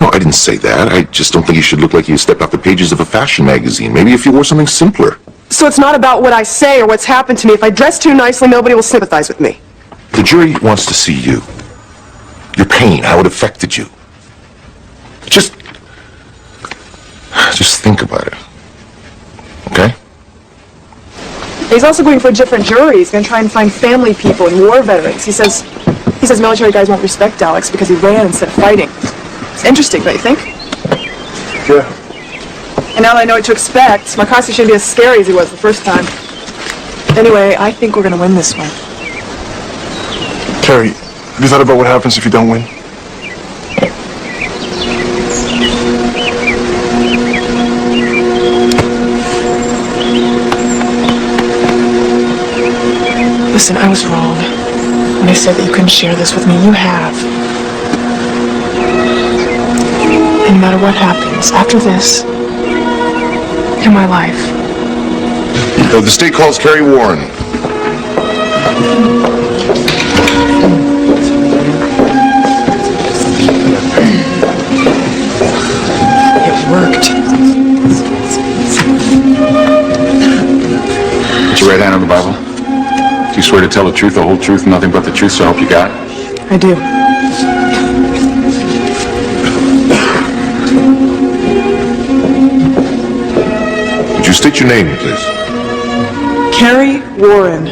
No, I didn't say that. I just don't think you should look like you stepped off the pages of a fashion magazine. Maybe if you wore something simpler. So it's not about what I say or what's happened to me. If I dress too nicely, nobody will sympathize with me. The jury wants to see you. Your pain, how it affected you. Just think about it. Okay? He's also going for a different jury. He's going to try and find family people and war veterans. He says military guys won't respect Alex because he ran instead of fighting. It's interesting, don't you think? Yeah. And now that I know what to expect, my costume shouldn't be as scary as he was the first time. Anyway, I think we're going to win this one. Carrie, have you thought about what happens if you don't win? Listen, I was wrong when I said that you couldn't share this with me. You have. And no matter what happens after this, you're my life. The state calls Carrie Warren. It worked. Put your right hand on the Bible. Do you swear to tell the truth, the whole truth, and nothing but the truth, so help you God? I do. Would you state your name, please? Carrie Warren.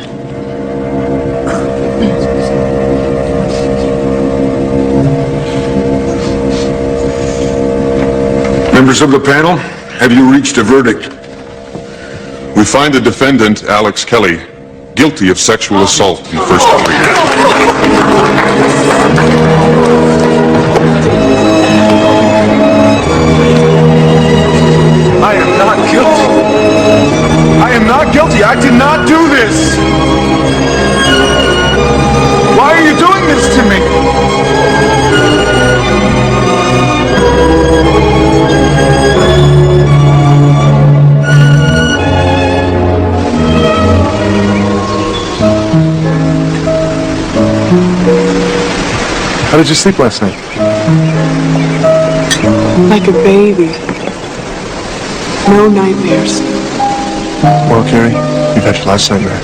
Members of the panel, have you reached a verdict? We find the defendant, Alex Kelly, guilty of sexual assault in first degree. I am not guilty. I am not guilty. I did not do this. Why are you doing this to me? How did you sleep last night? Like a baby. No nightmares. Well, Carrie, you've had your last nightmare.